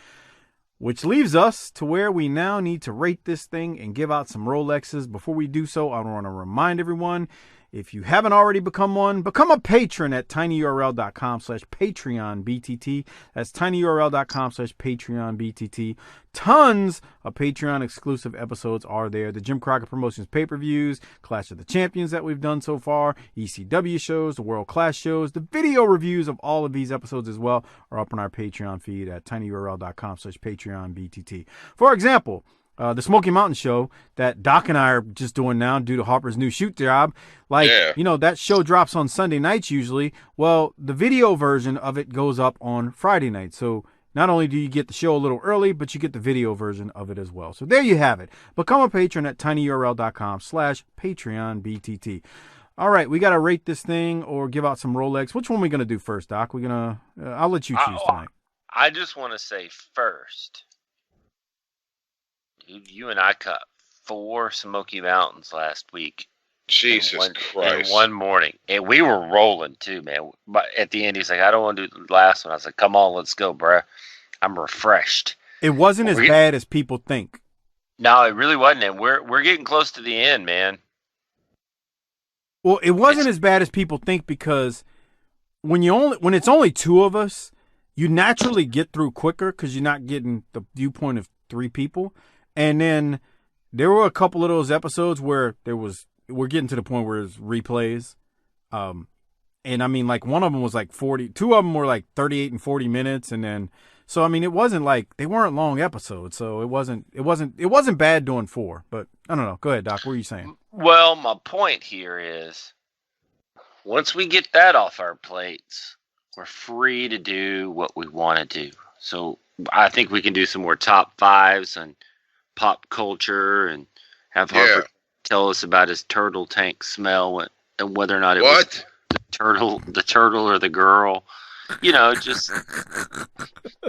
Which leaves us to where we now need to rate this thing and give out some Rolexes. Before we do so, I want to remind everyone, if you haven't already become one, become a patron at tinyurl.com/PatreonBTT. That's tinyurl.com/PatreonBTT. Tons of Patreon exclusive episodes are there. The Jim Crockett Promotions pay-per-views, Clash of the Champions that we've done so far, ECW shows, the World Class shows, the video reviews of all of these episodes as well are up on our Patreon feed at tinyurl.com/PatreonBTT. For example, the Smoky Mountain show that Doc and I are just doing now due to Harper's new shoot job. That show drops on Sunday nights usually. Well, the video version of it goes up on Friday night. So not only do you get the show a little early, but you get the video version of it as well. So there you have it. Become a patron at tinyurl.com/PatreonBTT. All right, we got to rate this thing or give out some Rolex. Which one are we going to do first, Doc? I'll let you choose tonight. I just want to say first, you and I cut 4 Smoky Mountains last week. Jesus Christ. In one morning. And we were rolling too, man. But at the end, he's like, "I don't want to do the last one." I was like, "Come on, let's go, bruh. I'm refreshed." It wasn't as bad as people think. No, it really wasn't. And we're getting close to the end, man. Well, it wasn't as bad as people think because when it's only 2 of us, you naturally get through quicker because you're not getting the viewpoint of 3 people. And then there were a couple of those episodes where we're getting to the point where it's replays. And I mean, like one of them was like 40, 2 of them were like 38 and 40 minutes. And then, so, I mean, it wasn't like, they weren't long episodes. So it wasn't bad doing 4, but I don't know. Go ahead, Doc. What are you saying? Well, my point here is once we get that off our plates, we're free to do what we want to do. So I think we can do some more top 5s and pop culture and have Harper tell us about his turtle tank smell and whether or not it was the turtle or the girl. Just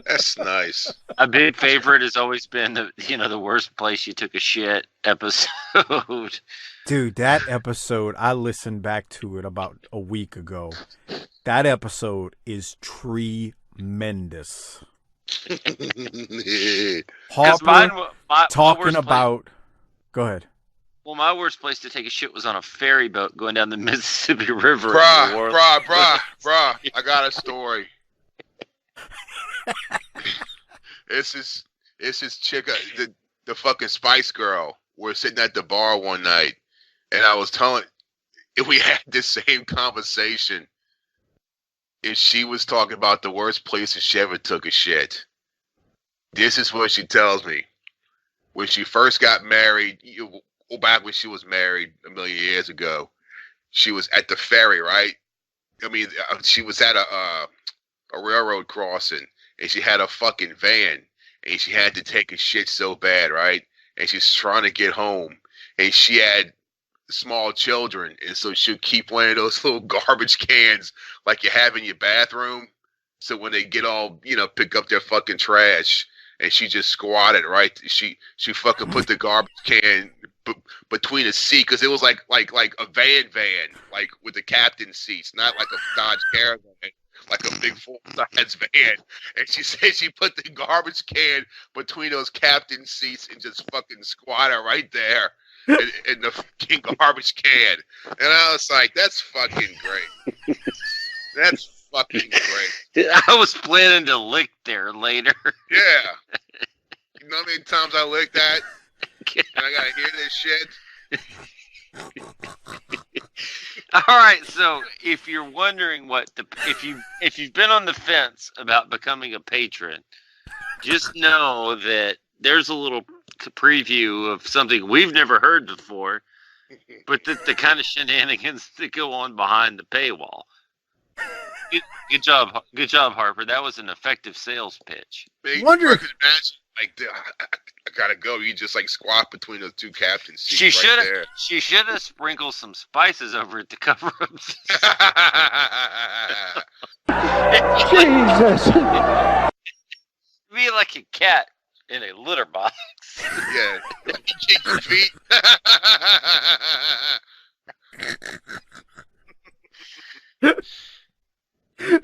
that's nice. A big favorite has always been the worst place you took a shit episode. Dude, that episode, I listened back to it about a week ago. That episode is tremendous. Harper talking about. Go ahead. Well, my worst place to take a shit was on a ferry boat going down the Mississippi River. Bruh, I got a story. It's this chick, the fucking Spice Girl. We're sitting at the bar one night, and I was telling, if we had this same conversation, if she was talking about the worst places she ever took a shit. This is what she tells me. When she first got married, back when she was married a million years ago, she was at the ferry, right? I mean, she was at a railroad crossing, and she had a fucking van, and she had to take a shit so bad, right? And she's trying to get home, and she had small children, and so she'll keep one of those little garbage cans like you have in your bathroom, so when they get all, pick up their fucking trash, and she just squatted, right? She fucking put the garbage can between a seat, because it was like a van, like with the captain's seats, not like a Dodge Caravan, like a big full-size van. And she said she put the garbage can between those captain seats and just fucking squatted right there in the fucking garbage can. And I was like, that's fucking great. That's fucking great. I was planning to lick there later. Yeah. You know how many times I licked that? And I gotta hear this shit. All right, so if you're wondering if you've been on the fence about becoming a patron, Just know that there's a little preview of something we've never heard before, but the kind of shenanigans that go on behind the paywall. Good job, Harper. That was an effective sales pitch. Wonder if I gotta go. You just like squat between those two captains. She should have sprinkled some spices over it to cover up. Jesus. Be like a cat in a litter box. Yeah, kick your feet.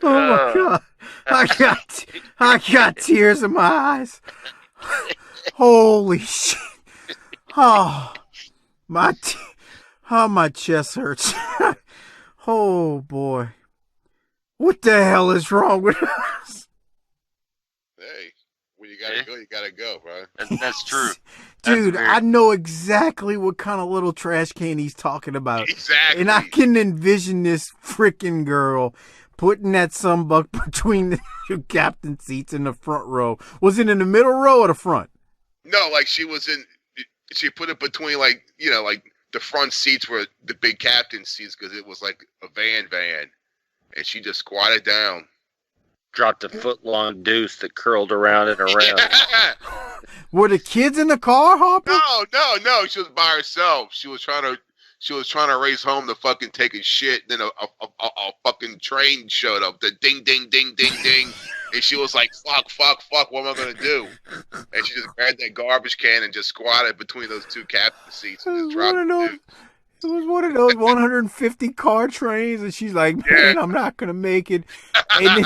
Oh my God! I got tears in my eyes. Holy shit! Oh my chest hurts. Oh boy, what the hell is wrong with us? Hey, when you gotta go, bro. That's true. Dude, I know exactly what kind of little trash can he's talking about. Exactly. And I can envision this freaking girl putting that sunbuck between the two captain seats in the front row. Was it in the middle row or the front? No, like she put it between like the front seats were the big captain seats because it was like a van, and she just squatted down. Dropped a foot-long deuce that curled around and around. Were the kids in the car, Harper? No. She was by herself. She was trying to race home to fucking take a shit. Then a fucking train showed up. The ding, ding, ding, ding, ding. And she was like, fuck. What am I going to do? And she just grabbed that garbage can and just squatted between those two captain seats and just dropped it. It was one of those 150 car trains, and she's like, man, I'm not going to make it. And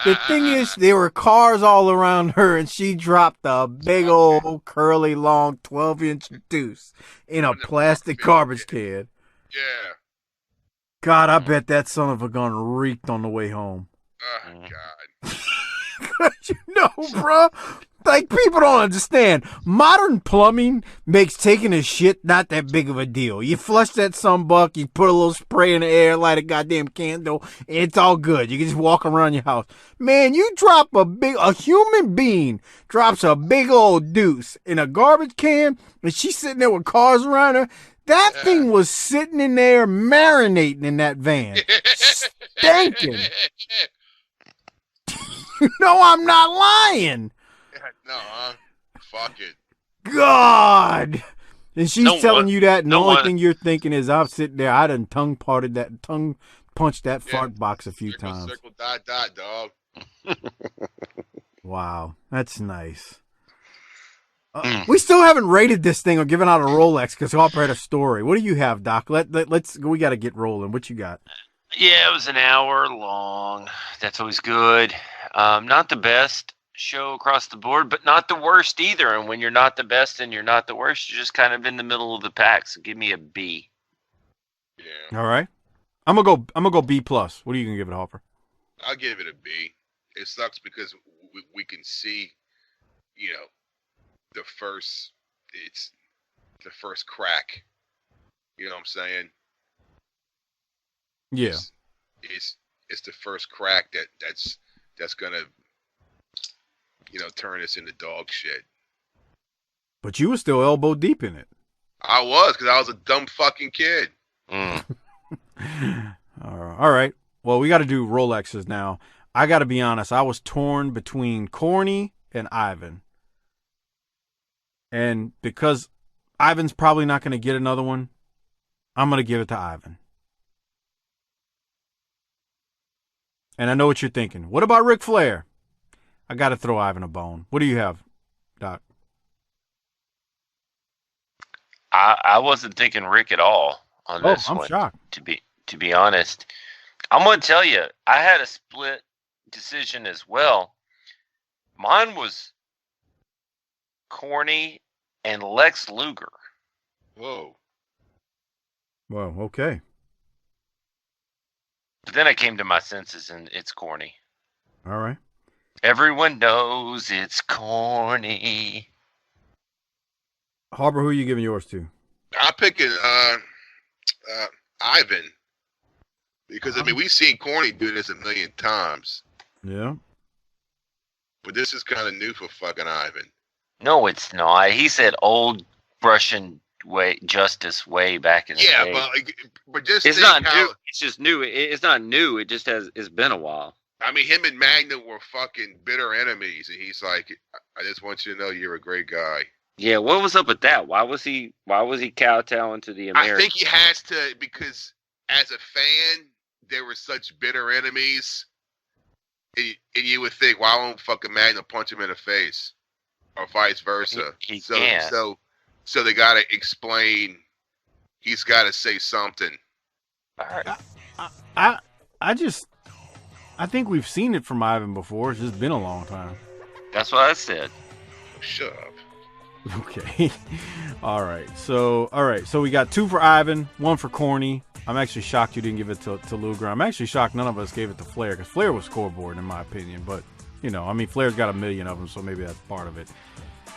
the thing is, there were cars all around her, and she dropped a big old curly long 12-inch deuce in a plastic garbage can. Yeah. God, I bet that son of a gun reeked on the way home. Oh, God. You know, bro, like, people don't understand. Modern plumbing makes taking a shit not that big of a deal. You flush that sunbuck, you put a little spray in the air, light a goddamn candle, and it's all good. You can just walk around your house. Man, you drop a human being drops a big old deuce in a garbage can, and she's sitting there with cars around her. That thing was sitting in there marinating in that van. Stinking. No, I'm not lying. No, fuck it. God. And she's telling you that, and the only one- thing you're thinking is, I'm sitting there, I done tongue punched that fart box a few times. Circle, dot, dog. Wow, that's nice. We still haven't rated this thing or given out a Rolex because Harper had a story. What do you have, Doc? Let's. We got to get rolling. What you got? Yeah, it was an hour long. That's always good. Not the best show across the board, but not the worst either. And when you're not the best and you're not the worst, you're just kind of in the middle of the pack. So give me a B. Yeah. All right. I'm gonna go B plus. What are you gonna give it, Harper? I'll give it a B. It sucks because we can see, it's the first crack. You know what I'm saying? Yeah. It's the first crack that's gonna, turn us into dog shit. But you were still elbow deep in it. I was, because I was a dumb fucking kid. All right. Well, we got to do Rolexes now. I got to be honest. I was torn between Corny and Ivan. And because Ivan's probably not going to get another one, I'm going to give it to Ivan. And I know what you're thinking. What about Ric Flair? I got to throw Ivan a bone. What do you have, Doc? I wasn't thinking Rick at all on this one. I'm shocked. To be honest, I'm going to tell you, I had a split decision as well. Mine was Corny and Lex Luger. Whoa. Well, okay. But then I came to my senses, and it's Corny. All right. Everyone knows it's Corny. Harper, who are you giving yours to? I'm picking Ivan. Because, we've seen Corny do this a million times. Yeah. But this is kind of new for fucking Ivan. No, it's not. He said old Russian justice way back in the day. Yeah, but just It's think not how, new. It's just new. It's not new. It just has. It's been a while. I mean, him and Magnum were fucking bitter enemies, and he's like, I just want you to know you're a great guy. Yeah, what was up with that? Why was he kowtowing to the Americans? I think he has to, because as a fan, they were such bitter enemies, and you would think, why won't fucking Magnum punch him in the face, or vice versa? He can't. So they got to explain. He's got to say something. All right. I think we've seen it from Ivan before. It's just been a long time. That's what I said. Shut up. Okay. All right. So we got 2 for Ivan, 1 for Corny. I'm actually shocked you didn't give it to Luger. I'm actually shocked none of us gave it to Flair, because Flair was scoreboard in my opinion. But, Flair's got a million of them, so maybe that's part of it.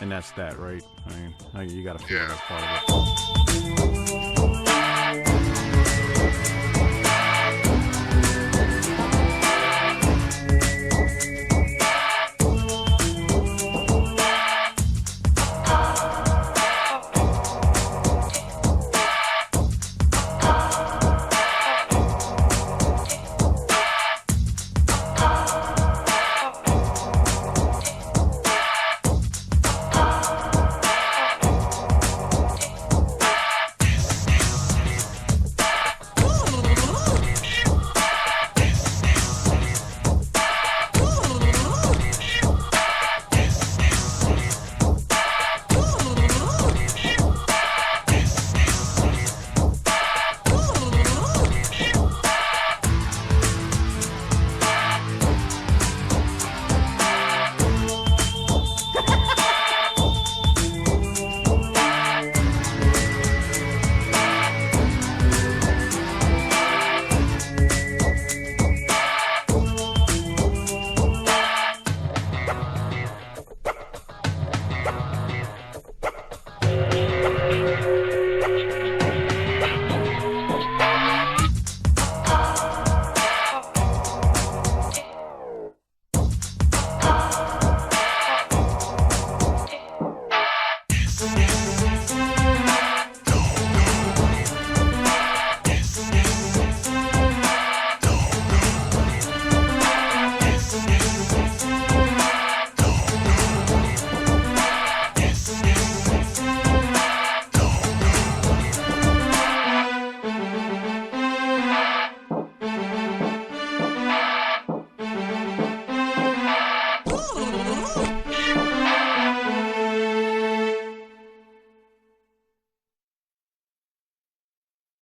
And that's that, right? I mean, you got to feel that's part of it.